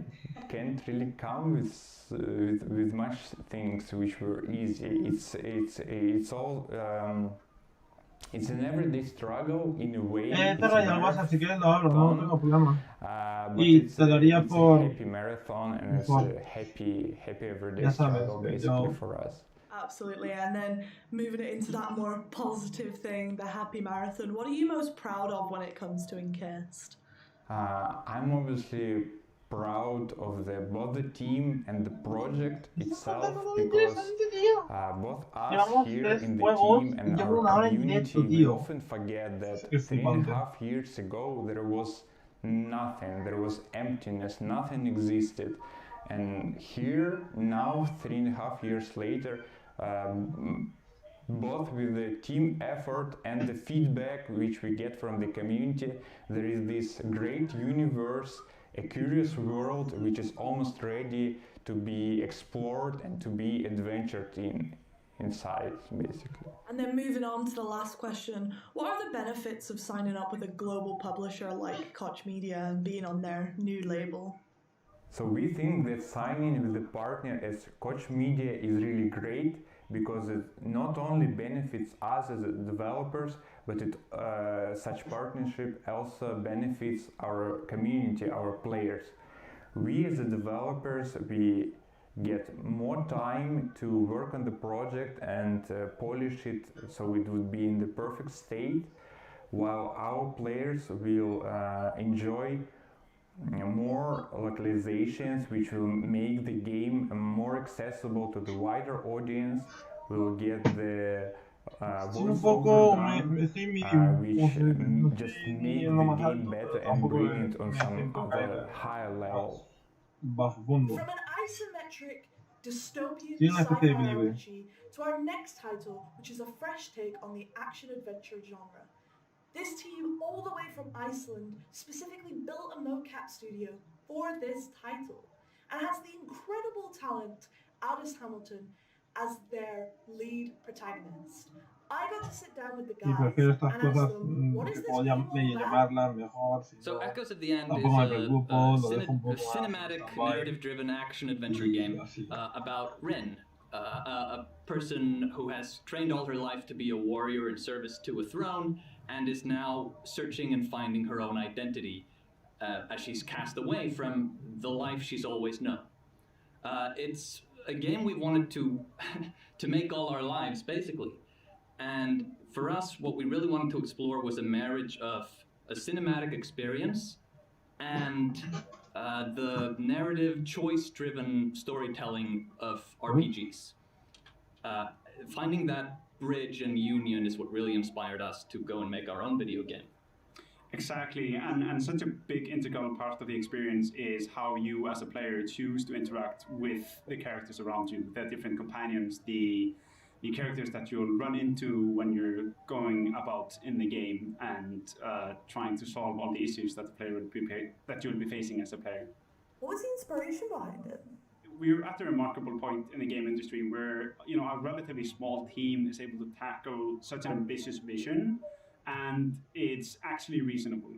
can't really come with much things which were easy. It's all it's an everyday struggle in a way. Te raya el WhatsApp si quieres lo hablo, no tengo problema. But Y te daría por a happy marathon and it's a happy everyday struggle basically for us. Absolutely, and then moving it into that more positive thing, the happy marathon. What are you most proud of when it comes to Encased? I'm obviously proud of both the team and the project itself because both us here in the team and our community, we often forget that 3.5 years ago there was nothing, there was emptiness, nothing existed. And here, now, 3.5 years later, both with the team effort and the feedback which we get from the community, there is this great universe, a curious world which is almost ready to be explored and to be adventured inside, basically. And then moving on to the last question, what are the benefits of signing up with a global publisher like Koch Media and being on their new label? So we think that signing with a partner as Koch Media is really great because it not only benefits us as developers, but such partnership also benefits our community, our players. We as developers, we get more time to work on the project and polish it so it would be in the perfect state. while our players will enjoy more localizations which will make the game more accessible to the wider audience. We'll get the voiceover done, which just make the game better and bring it on some other higher level. From an isometric dystopian sci-fi RPG to our next title, which is a fresh take on the action-adventure genre. This team, all the way from Iceland, specifically built a mocap studio for this title and has the incredible talent Aldous Hamilton as their lead protagonist. I got to sit down with the guys and ask them, what is this game all about? So Echoes of the End is a cinematic, narrative-driven action-adventure game about Rin, a person who has trained all her life to be a warrior in service to a throne and is now searching and finding her own identity as she's cast away from the life she's always known. It's a game we wanted to make all our lives, basically. And for us, what we really wanted to explore was a marriage of a cinematic experience and the narrative, choice-driven storytelling of RPGs. Finding that bridge and union is what really inspired us to go and make our own video game. Exactly, and such a big integral part of the experience is how you as a player choose to interact with the characters around you, the different companions, the characters that you'll run into when you're going about in the game and trying to solve all the issues that the player that you'll be facing as a player. What was the inspiration behind it? We're at a remarkable point in the game industry where, you know, a relatively small team is able to tackle such an ambitious vision, and it's actually reasonable.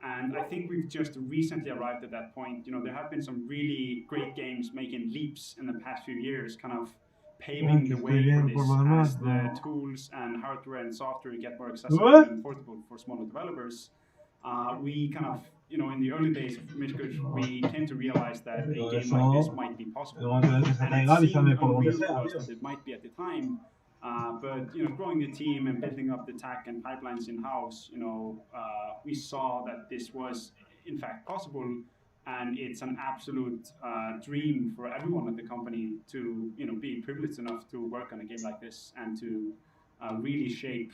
And I think we've just recently arrived at that point. You know, there have been some really great games making leaps in the past few years, kind of paving the way for this as the tools and hardware and software get more accessible and portable for smaller developers. We kind of, you know, in the early days of Midgard, we came to realize that a game like this might be possible. And it seemed unreal to us that it might be at the time. But, you know, growing the team and building up the tech and pipelines in-house, you know, we saw that this was, in fact, possible. And it's an absolute dream for everyone at the company to, you know, be privileged enough to work on a game like this and to really shape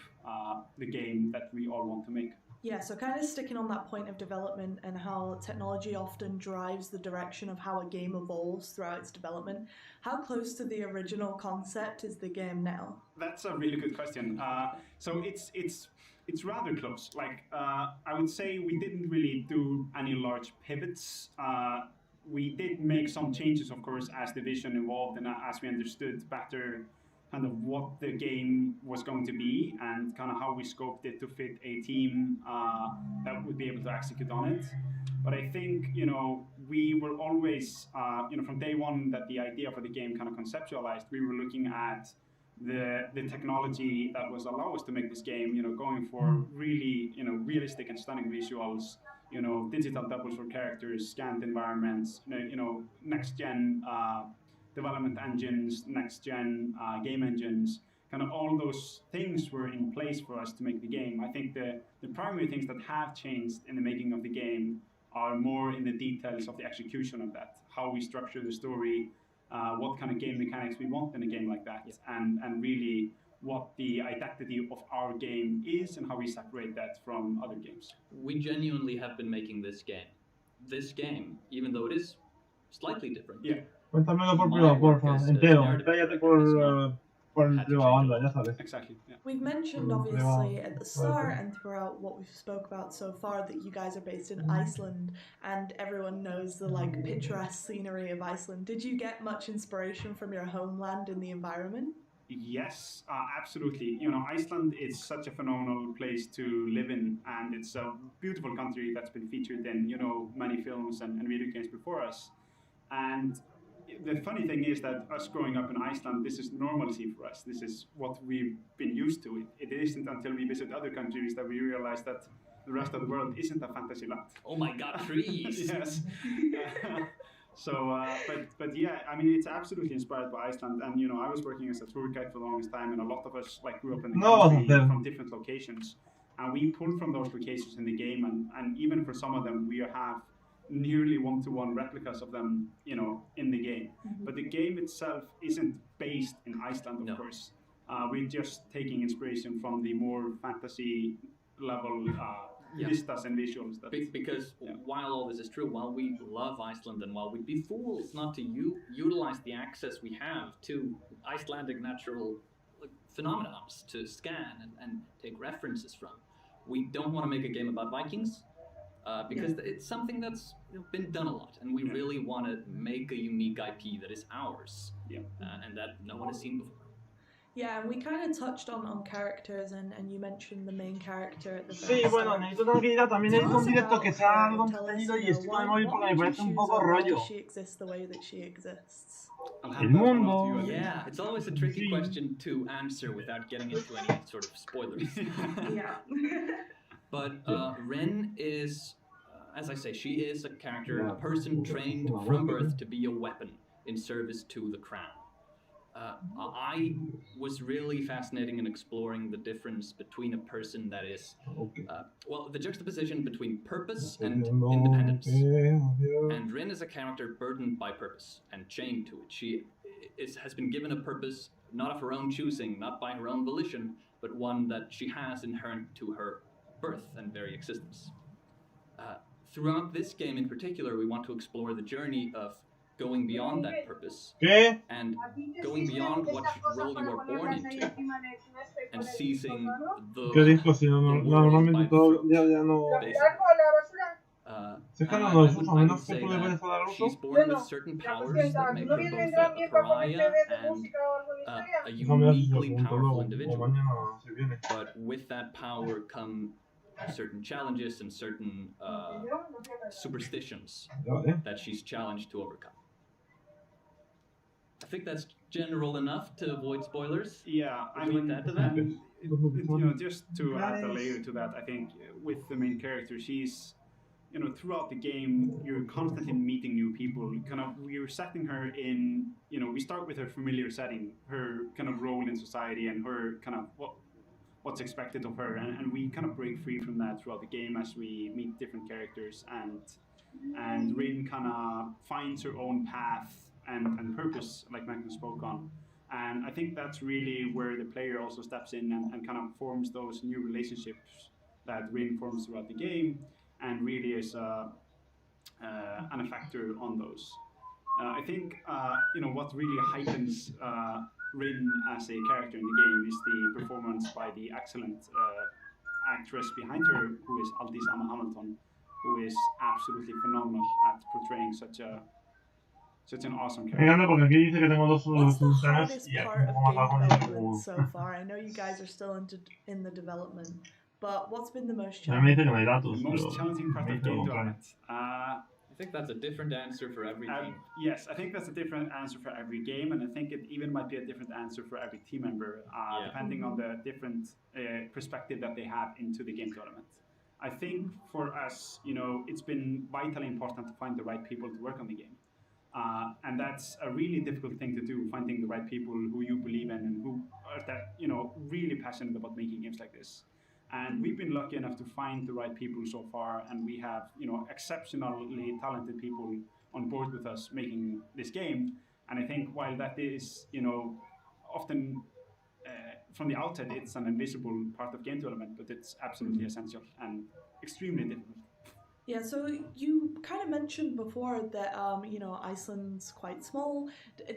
the game that we all want to make. Yeah, so kind of sticking on that point of development and how technology often drives the direction of how a game evolves throughout its development. How close to the original concept is the game now? That's a really good question. So it's rather close. Like, I would say we didn't really do any large pivots. We did make some changes, of course, as the vision evolved and as we understood better kind of what the game was going to be and kind of how we scoped it to fit a team that would be able to execute on it. But I think, you know, we were always, you know, from day one that the idea for the game kind of conceptualized, we were looking at the technology that was allow us to make this game, you know, going for really, you know, realistic and stunning visuals, you know, digital doubles for characters, scanned environments, you know, next-gen development engines, next-gen game engines, kind of all those things were in place for us to make the game. I think the primary things that have changed in the making of the game are more in the details of the execution of that, how we structure the story, what kind of game mechanics we want in a game like that, and really what the identity of our game is and how we separate that from other games. We genuinely have been making this game. This game, even though it is slightly different. Yeah. Cuéntamelo por privado, porfa, entero. Cállate por el privado, anda, ya sabes. Exactly. Yeah. We've mentioned, obviously, at the start and throughout what we've spoke about so far that you guys are based in Iceland and everyone knows the, like, picturesque scenery of Iceland. Did you get much inspiration from your homeland in the environment? Yes, absolutely. You know, Iceland is such a phenomenal place to live in, and it's a beautiful country that's been featured in, you know, many films and video games before us. And the funny thing is that us growing up in Iceland, this is normalcy for us. This is what we've been used to. It isn't until we visit other countries that we realize that the rest of the world isn't a fantasy land. Oh my God, trees! Yes. So, but yeah, I mean, it's absolutely inspired by Iceland. And, you know, I was working as a tour guide for the longest time, and a lot of us, like, grew up in the country from different locations. And we pull from those locations in the game, and even for some of them, we have nearly one-to-one replicas of them, in the game. But the game itself isn't based in Iceland, of course. We're just taking inspiration from the more fantasy level vistas and visuals. Because while all this is true, while we love Iceland and while we'd be fools not to utilize the access we have to Icelandic natural phenomena to scan and take references from, we don't want to make a game about Vikings because it's something that's been done a lot, and we really want to make a unique IP that is ours and that no one has seen before. Yeah, and we kind of touched on characters, and you mentioned the main character at the very Sí, bueno, necesito tranquilidad. También necesito un directo que sea algo entretenido y estoy con el móvil porque me parece un poco rollo. Why does she exist the way that she exists? El mundo. Yeah, it's always a tricky question to answer without getting into any sort of spoilers. Yeah. But Ren is, as I say, she is a character, a person trained from birth to be a weapon in service to the crown. I was really fascinating in exploring the difference between a person that is, the juxtaposition between purpose and independence. And Rin is a character burdened by purpose and chained to it. She has been given a purpose not of her own choosing, not by her own volition, but one that she has inherent to her birth and very existence. Throughout this game in particular, we want to explore the journey of going beyond that purpose and going beyond what role you are born into and seizing the Normalmente todo ya no. She's born with certain powers that make her both a pariah and a uniquely powerful individual. But with that power come certain challenges and certain superstitions that she's challenged to overcome. I think that's general enough to avoid spoilers. Yeah, Would you like to add to that? Just to add a layer to that, I think with the main character, she's, throughout the game, you're constantly meeting new people. We're setting her in, we start with her familiar setting, her kind of role in society, and her kind of what's expected of her, and we kind of break free from that throughout the game as we meet different characters, and Rin kind of finds her own path and purpose, like Magnus spoke on. And I think that's really where the player also steps in and kind of forms those new relationships that Rin forms throughout the game, and really is an effector on those. I think what really heightens Rin as a character in the game is the performance by the excellent actress behind her, who is Aldís Anna Hamilton, who is absolutely phenomenal at portraying such an awesome character. Porque aquí dice que tengo dos hardest part of game development so far? I know you guys are still in the development, but what's been the most challenging? The most challenging part of game development. I think that's a different answer for every game. Yes, I think that's a different answer for every game, and I think it even might be a different answer for every team member, depending on the different perspective that they have into the game development. I think for us, it's been vitally important to find the right people to work on the game. And that's a really difficult thing to do, finding the right people who you believe in and who are really passionate about making games like this. And we've been lucky enough to find the right people so far, and we have exceptionally talented people on board with us making this game. And I think while that is often from the outset it's an invisible part of game development, but it's absolutely essential and extremely difficult. Yeah, so you kind of mentioned before that, Iceland's quite small.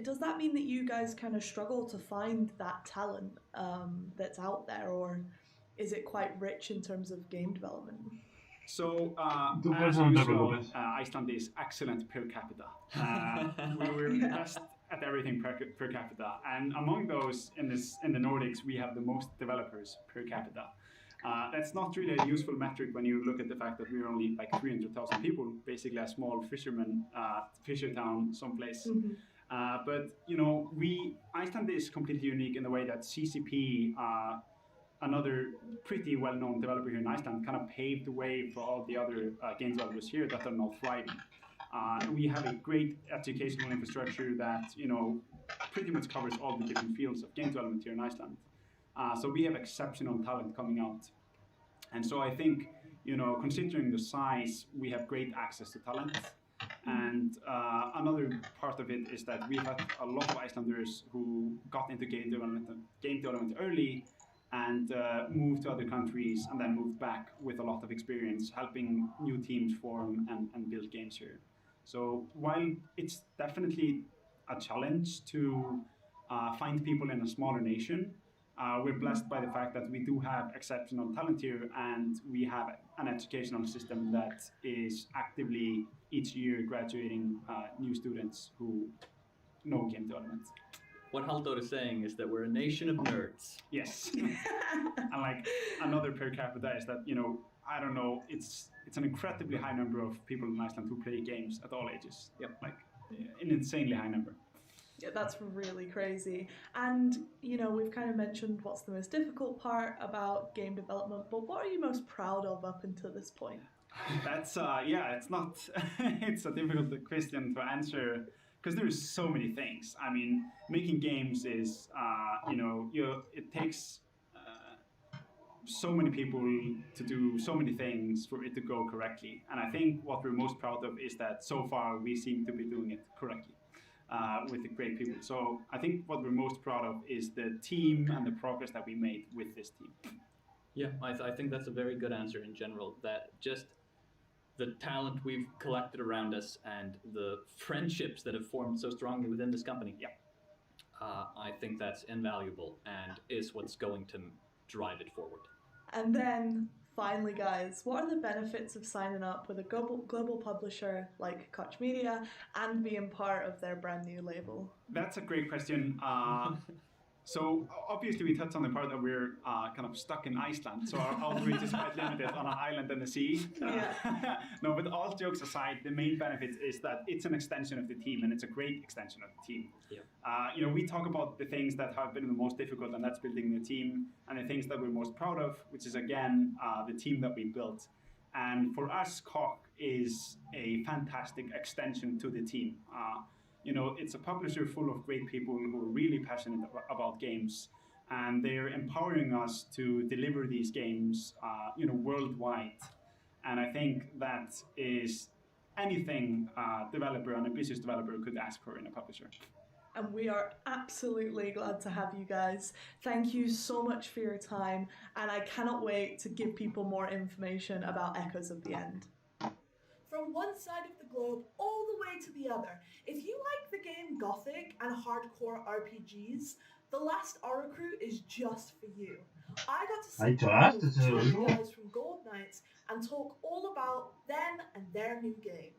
Does that mean that you guys kind of struggle to find that talent that's out there, or is it quite rich in terms of game development? So, as usual, Iceland is excellent per capita. We're best at everything per capita. And among those in the Nordics, we have the most developers per capita. That's not really a useful metric when you look at the fact that we're only like 300,000 people, basically a small fisher town someplace. Mm-hmm. But Iceland is completely unique in the way that CCP, another pretty well-known developer here in Iceland, kind of paved the way for all the other game developers here that are now thriving. We have a great educational infrastructure that pretty much covers all the different fields of game development here in Iceland. So we have exceptional talent coming out. And so I think, considering the size, we have great access to talent. And another part of it is that we've had a lot of Icelanders who got into game development early and moved to other countries and then moved back with a lot of experience helping new teams form and build games here. So while it's definitely a challenge to find people in a smaller nation, we're blessed by the fact that we do have exceptional talent here, and we have an educational system that is actively each year graduating new students who know game development. What Haldor is saying is that we're a nation of nerds. Yes. And like another per capita is that, I don't know, it's an incredibly high number of people in Iceland who play games at all ages. Yep. Like an insanely high number. Yeah, that's really crazy. And, we've kind of mentioned what's the most difficult part about game development, but what are you most proud of up until this point? That's, it's not, it's a difficult question to answer because there's so many things. I mean, making games is, it takes so many people to do so many things for it to go correctly. And I think what we're most proud of is that so far we seem to be doing it correctly. With the great people. So I think what we're most proud of is the team and the progress that we made with this team. Yeah, I think that's a very good answer in general, that just the talent we've collected around us and the friendships that have formed so strongly within this company. Yeah. I think that's invaluable and is what's going to drive it forward. And then, finally, guys, what are the benefits of signing up with a global publisher like Koch Media and being part of their brand new label? That's a great question. So obviously we touched on the part that we're kind of stuck in Iceland, so our outreach is quite limited on an island in the sea. No, but all jokes aside, the main benefit is that it's an extension of the team, and it's a great extension of the team. Yeah. We talk about the things that have been the most difficult, and that's building the team, and the things that we're most proud of, which is again the team that we built. And for us, Koch is a fantastic extension to the team. It's a publisher full of great people who are really passionate about games, and they're empowering us to deliver these games, worldwide. And I think that is anything a developer, an ambitious developer, could ask for in a publisher. And we are absolutely glad to have you guys. Thank you so much for your time, and I cannot wait to give people more information about Echoes of the End. From one side of the globe all the way to the other. If you like the game Gothic and hardcore RPGs, The Last Oricru is just for you. I got to sit down with two guys from Gold Knights and talk all about them and their new game.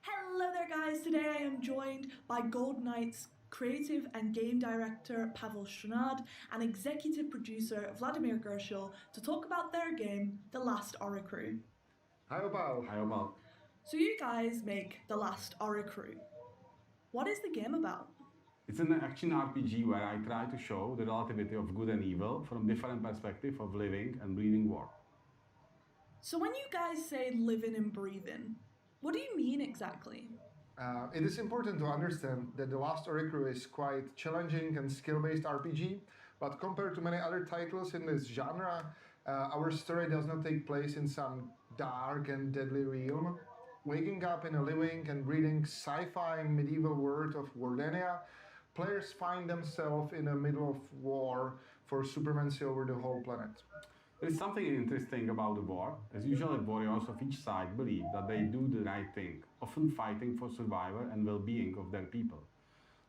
Hello there, guys. Today I am joined by Gold Knights creative and game director Pavel Strnad and executive producer Vladimir Gershel to talk about their game, The Last Oricru. Hi, Pavel. Hi, Pavel. So you guys make The Last Oricru. What is the game about? It's an action RPG where I try to show the relativity of good and evil from different perspectives of living and breathing war. So when you guys say living and breathing, what do you mean exactly? It is important to understand that The Last Oricru is quite challenging and skill-based RPG, but compared to many other titles in this genre, our story does not take place in some dark and deadly realm. Waking up in a living and breathing sci-fi medieval world of Wardenia, players find themselves in the middle of war for supremacy over the whole planet. There is something interesting about the war, as usually warriors of each side believe that they do the right thing, often fighting for survival and well-being of their people.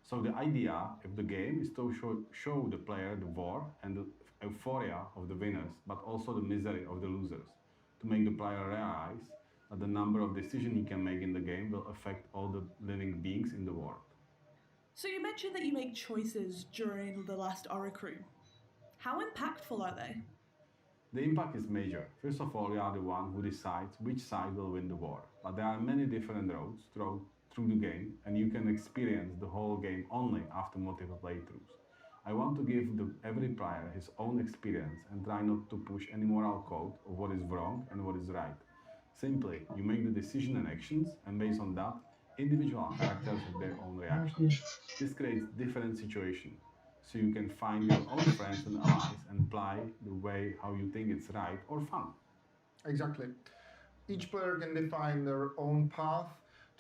So the idea of the game is to show the player the war and the euphoria of the winners, but also the misery of the losers, to make the player realize that the number of decisions he can make in the game will affect all the living beings in the world. So you mentioned that you make choices during The Last Oricru. How impactful are they? The impact is major. First of all, you are the one who decides which side will win the war. But there are many different roads through the game, and you can experience the whole game only after multiple playthroughs. I want to give every player his own experience and try not to push any moral code of what is wrong and what is right. Simply, you make the decision and actions, and based on that, individual characters have their own reactions. This creates different situations, so you can find your own friends and allies and play the way how you think it's right or fun. Exactly. Each player can define their own path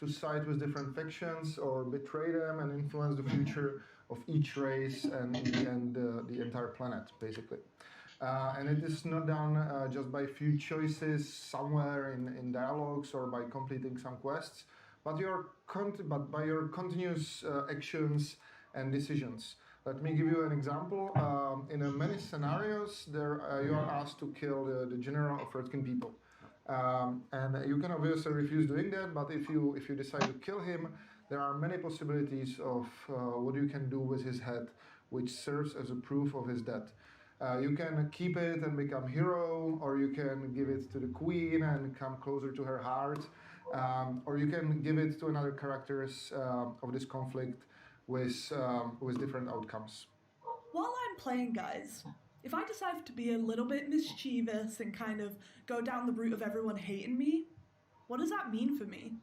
to side with different factions or betray them and influence the future of each race and in the end the entire planet, basically. And it is not done just by a few choices somewhere in dialogues or by completing some quests, but by your continuous actions and decisions. Let me give you an example. In many scenarios, you are asked to kill the general of Redkin people. And you can obviously refuse doing that, but if you decide to kill him, there are many possibilities of what you can do with his head, which serves as a proof of his death. You can keep it and become hero, or you can give it to the queen and come closer to her heart, or you can give it to another characters of this conflict with different outcomes. While I'm playing, guys, if I decide to be a little bit mischievous and kind of go down the route of everyone hating me, what does that mean for me?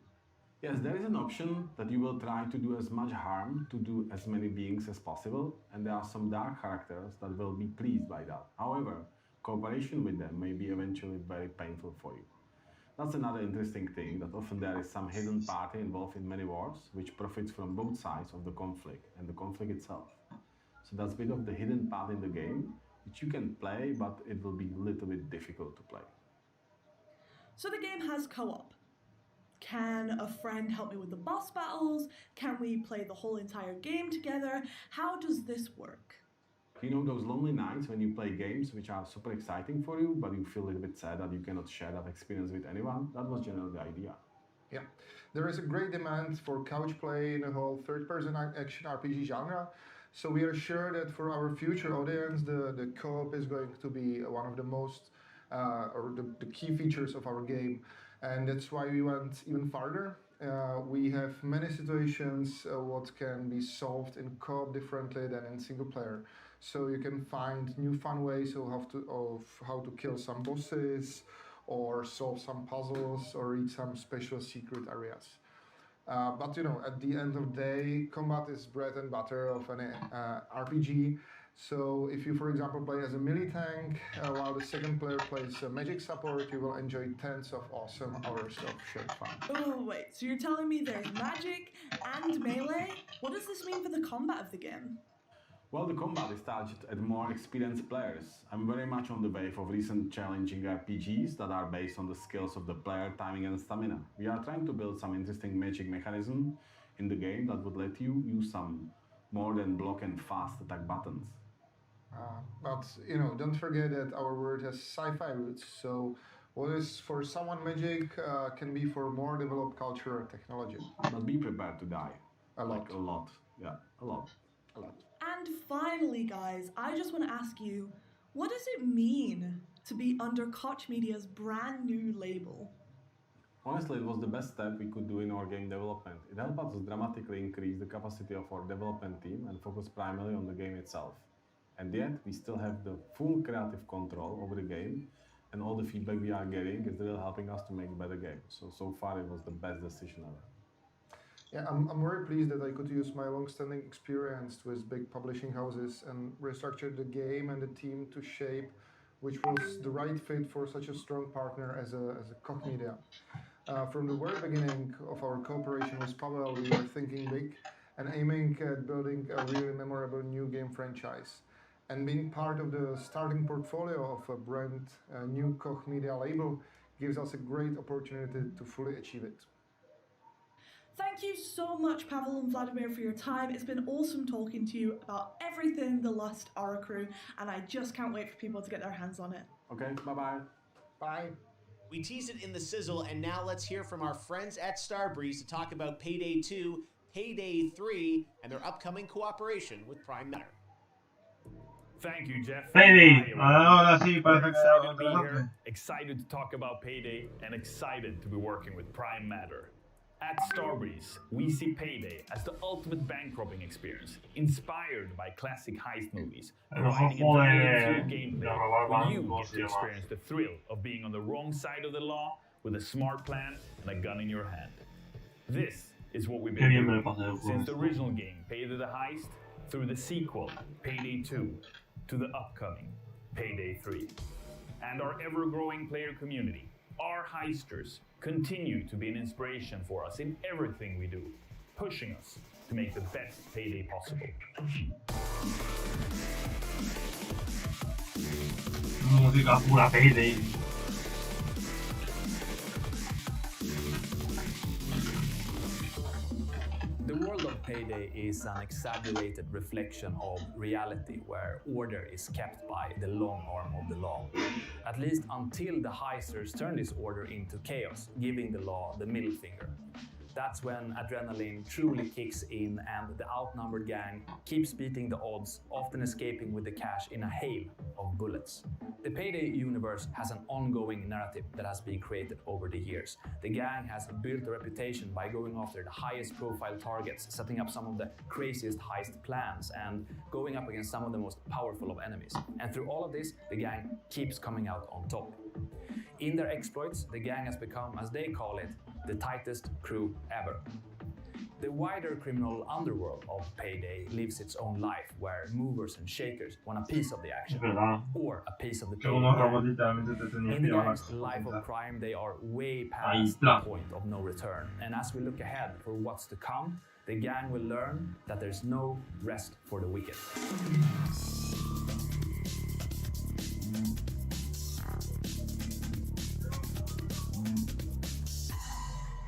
Yes, there is an option that you will try to do as much harm to do as many beings as possible, and there are some dark characters that will be pleased by that. However, cooperation with them may be eventually very painful for you. That's another interesting thing, that often there is some hidden party involved in many wars, which profits from both sides of the conflict and the conflict itself. So that's a bit of the hidden part in the game, which you can play, but it will be a little bit difficult to play. So the game has co-op. Can a friend help me with the boss battles? Can we play the whole entire game together? How does this work? You know those lonely nights when you play games which are super exciting for you, but you feel a little bit sad that you cannot share that experience with anyone? That was generally the idea. Yeah, there is a great demand for couch play in the whole third-person action RPG genre. So we are sure that for our future audience, the co-op is going to be one of the most, or the key features of our game. And that's why we went even farther. We have many situations what can be solved in co-op differently than in single player. So you can find new fun ways of how to kill some bosses, or solve some puzzles, or reach some special secret areas. But you know, at the end of the day, combat is bread and butter of an RPG. So if you, for example, play as a melee tank, while the second player plays a magic support, you will enjoy tens of awesome hours of shared fun. Oh, wait, so you're telling me there's magic and melee? What does this mean for the combat of the game? Well, the combat is targeted at more experienced players. I'm very much on the wave of recent challenging RPGs that are based on the skills of the player, timing and stamina. We are trying to build some interesting magic mechanism in the game that would let you use some more than block and fast attack buttons. But you know, don't forget that our world has sci-fi roots. So what is for someone magic can be for more developed culture or technology. But be prepared to die. A lot. Like a lot. Yeah, a lot. A lot. And finally, guys, I just want to ask you, what does it mean to be under Koch Media's brand new label? Honestly, it was the best step we could do in our game development. It helped us dramatically increase the capacity of our development team and focus primarily on the game itself. And yet, we still have the full creative control over the game, and all the feedback we are getting is really helping us to make a better game. So far, it was the best decision ever. Yeah, I'm very pleased that I could use my long-standing experience with big publishing houses and restructure the game and the team to shape which was the right fit for such a strong partner as a Koch Media. From the very beginning of our cooperation with Pavel, we were thinking big and aiming at building a really memorable new game franchise. And being part of the starting portfolio of a brand new Koch Media label gives us a great opportunity to fully achieve it. Thank you so much, Pavel and Vladimir, for your time. It's been awesome talking to you about everything The Lost Aura Crew, and I just can't wait for people to get their hands on it. Okay, bye-bye. Bye. We teased it in the sizzle, and now let's hear from our friends at Starbreeze to talk about Payday 2, Payday 3, and their upcoming cooperation with Prime Matter. Thank you, Jeff. Payday. Ahora sí, parece que excited to be here, excited to talk about Payday, and excited to be working with Prime Matter. At Starbreeze, we see Payday as the ultimate bank robbing experience, inspired by classic heist movies, providing a thrill gameplay where you get to experience the thrill of being on the wrong side of the law with a smart plan and a gun in your hand. This is what we've been doing since the original game, Payday the Heist, through the sequel, Payday 2, to the upcoming Payday 3. And our ever-growing player community, Our heisters continue to be an inspiration for us in everything we do, pushing us to make the best payday possible. Música pura payday. The world of Payday is an exaggerated reflection of reality where order is kept by the long arm of the law. At least until the heisters turn this order into chaos, giving the law the middle finger. That's when adrenaline truly kicks in and the outnumbered gang keeps beating the odds, often escaping with the cash in a hail of bullets. The Payday universe has an ongoing narrative that has been created over the years. The gang has built a reputation by going after the highest profile targets, setting up some of the craziest heist plans, and going up against some of the most powerful of enemies. And through all of this, the gang keeps coming out on top. In their exploits, the gang has become, as they call it, the tightest crew ever. The wider criminal underworld of Payday lives its own life, where movers and shakers want a piece of the action, or a piece of the payday. In the gang's life of crime, they are way past the point of no return. And as we look ahead for what's to come, the gang will learn that there's no rest for the wicked.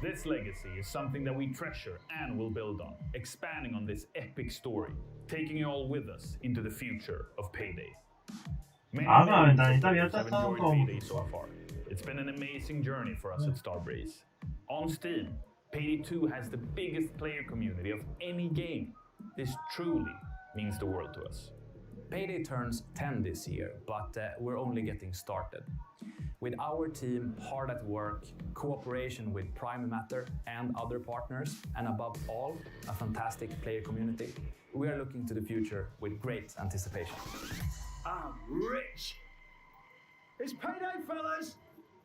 This legacy is something that we treasure and will build on, expanding on this epic story, taking you all with us into the future of Payday. Many players have enjoyed Payday so far. It's been an amazing journey for us at Starbreeze. On Steam, Payday 2 has the biggest player community of any game. This truly means the world to us. Payday turns 10 this year, but we're only getting started. With our team hard at work, cooperation with Primetime and other partners, and above all, a fantastic player community, we are looking to the future with great anticipation. I'm rich! It's Payday, fellas!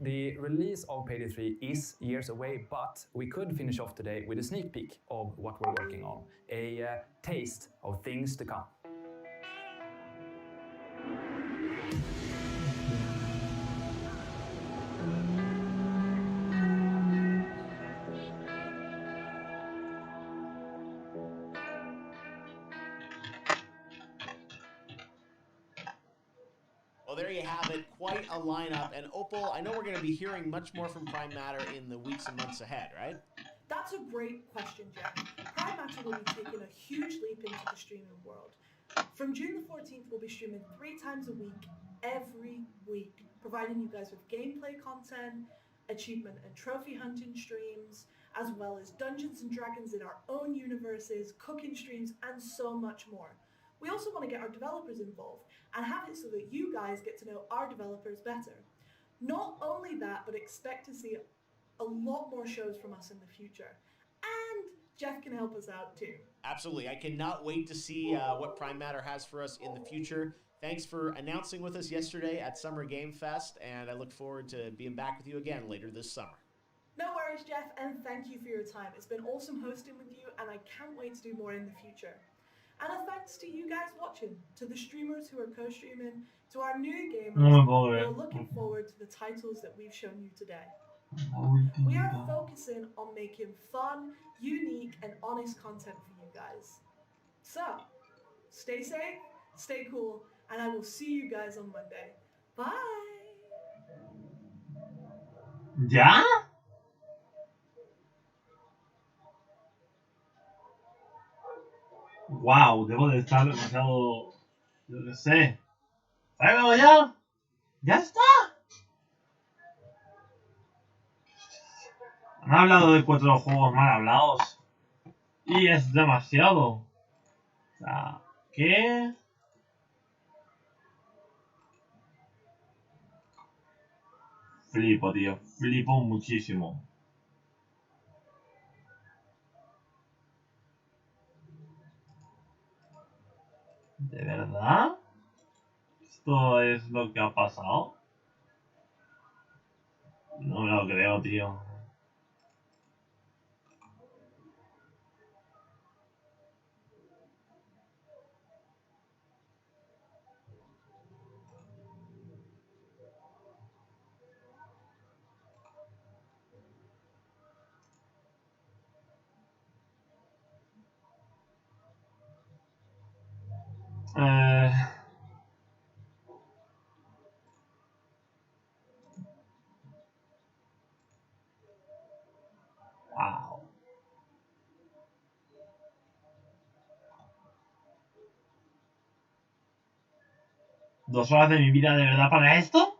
The release of Payday 3 is years away, but we could finish off today with a sneak peek of what we're working on, a taste of things to come. Well, there you have it. Quite a lineup. And Opal, I know we're going to be hearing much more from Prime Matter in the weeks and months ahead, right? That's a great question, Jeff. Prime Matter will be taking a huge leap into the streaming world. From June the 14th, we'll be streaming 3 times a week, every week, providing you guys with gameplay content, achievement and trophy hunting streams, as well as Dungeons and Dragons in our own universes, cooking streams, and so much more. We also want to get our developers involved and have it so that you guys get to know our developers better. Not only that, but expect to see a lot more shows from us in the future. And Jeff can help us out too. Absolutely. I cannot wait to see what Prime Matter has for us in the future. Thanks for announcing with us yesterday at Summer Game Fest, and I look forward to being back with you again later this summer. No worries, Jeff, and thank you for your time. It's been awesome hosting with you, and I can't wait to do more in the future. And a thanks to you guys watching, to the streamers who are co-streaming, to our new gamers who are looking forward to the titles that we've shown you today. We are focusing on making fun, unique, and honest content for you guys. So, stay safe, stay cool, and I will see you guys on Monday. Bye! ¿Ya? Wow, debo de estar demasiado... Yo qué sé. ¡Sácalo ya! ¡Ya está! Han hablado de 4 juegos mal hablados. Y es demasiado. O sea, ¿qué? Flipo, tío. Flipo muchísimo. ¿De verdad? ¿Esto es lo que ha pasado? No me lo creo, tío. ¿2 horas de mi vida de verdad para esto?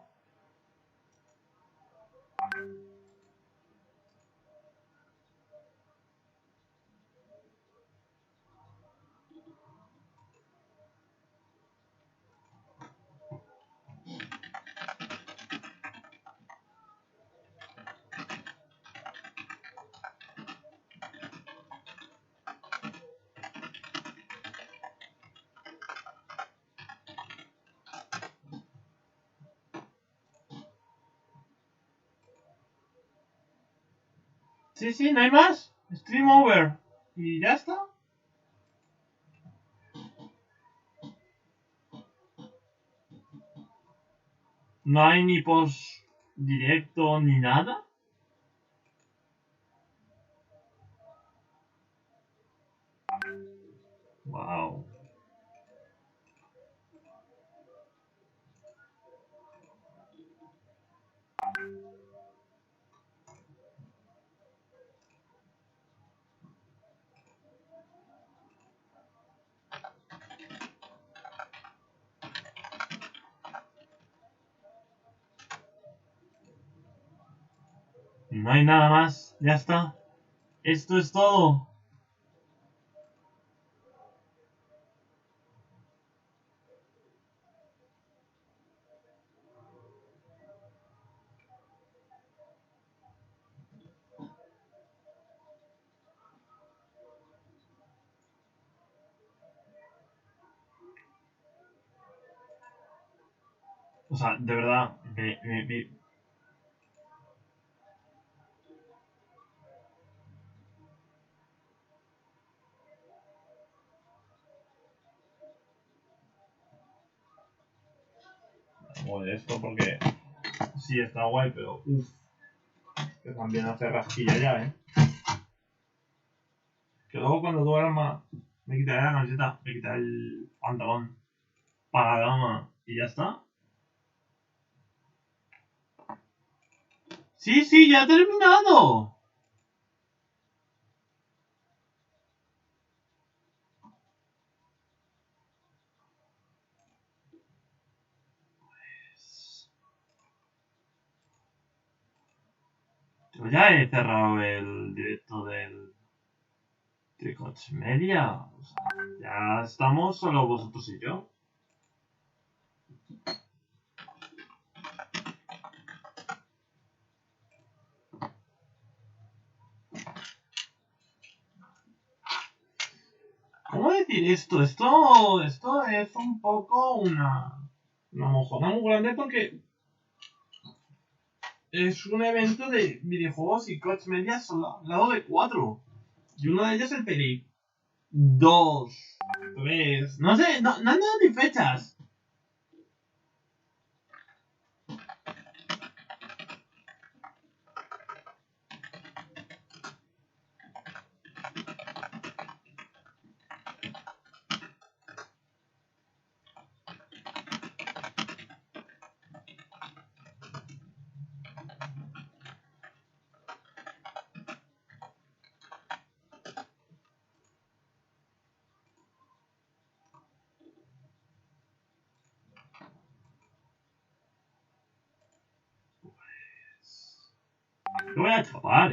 Sí, sí, no hay más. Stream over. Y ya está. No hay ni post directo ni nada. Wow. No hay nada más. Ya está. Esto es todo. O sea, de verdad, Bueno, esto porque sí está guay, pero uff, que también hace rasquilla ya, Que luego cuando duerma me quitaré la camiseta, me quitaré el pantalón para la cama y ya está. Sí, sí, ya he terminado. Yo ya he cerrado el directo de Koch Media. O sea, ya estamos solo vosotros y yo. ¿Cómo decir esto? Esto es un poco una mojona muy grande porque es un evento de videojuegos y Koch Media solo al lado de 4. Y uno de ellos es el Peli 2, 3, no sé, no han dado ni fechas. Lo voy a chapar,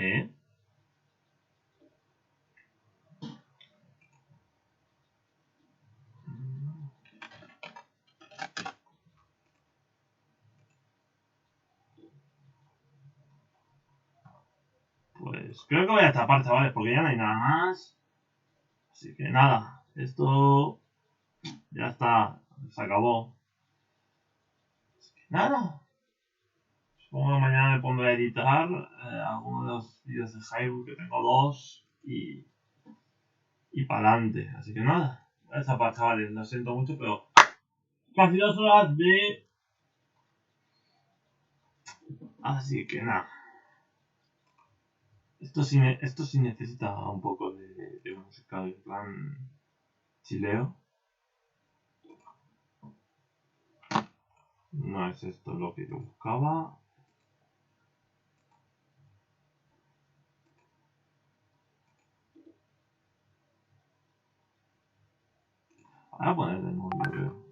Pues creo que voy a tapar, chavales, porque ya no hay nada más. Así que nada, esto ya está, se acabó. Así que nada. Supongo que mañana me pondré a editar algunos de los vídeos de Hyrule, que tengo 2, y para adelante. Así que nada, voy a tapar, chavales, lo siento mucho, pero casi 2 horas de... Así que nada. Esto sí necesita un poco de música, en plan chileo. No es esto lo que yo buscaba. Voy a poner de nuevo, yo creo.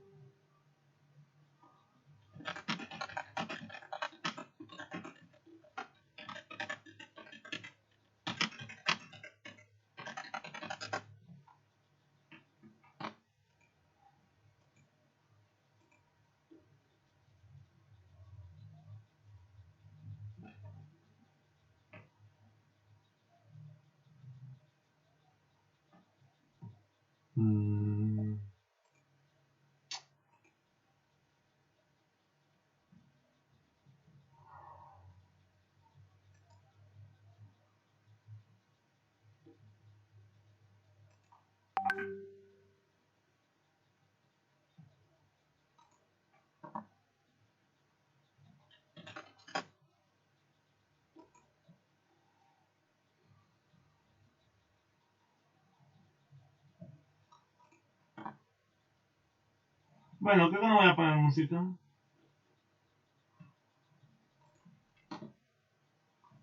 Bueno, creo que no voy a poner música.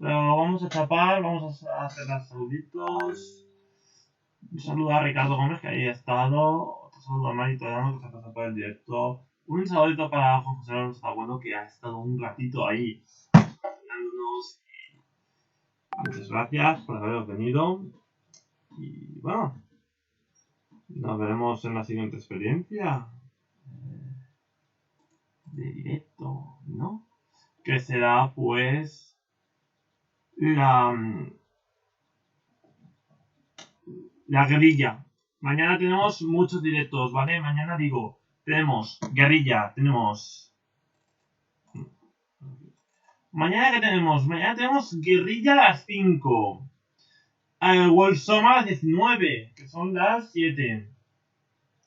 Pero vamos a chapar, vamos a hacer los saluditos. Un saludo a Ricardo Gómez, que ahí ha estado. Otro saludo a Marito Dano, que se ha pasado por el directo. Un saludito para Juan José Alonso, está bueno, que ha estado un ratito ahí dándonos. Muchas gracias por haberos venido. Y bueno, nos veremos en la siguiente experiencia de directo, ¿no? Que será pues la guerrilla. Mañana tenemos muchos directos, ¿vale? Mañana digo, tenemos guerrilla, tenemos... ¿Mañana qué tenemos? Mañana tenemos guerrilla a las 5. Wolfsoma a las 19, que son las 7.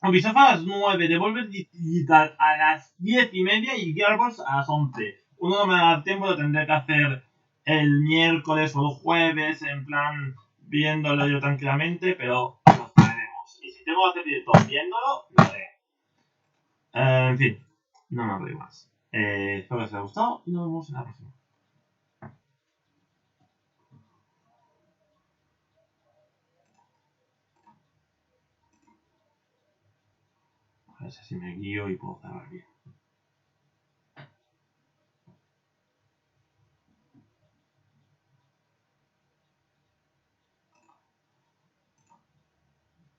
Ubisoft a las 9, Devolver Digital a las 10:30 y Gearbox a las 11. Uno no me va a dar tiempo, lo tendré que hacer el miércoles o el jueves, en plan, viéndolo yo tranquilamente, pero lo haremos. Y si tengo que hacer directo viéndolo, lo haré. En fin, no me enrollo más. Espero que os haya gustado y nos vemos en la próxima. A ver si me guío y puedo cerrar bien.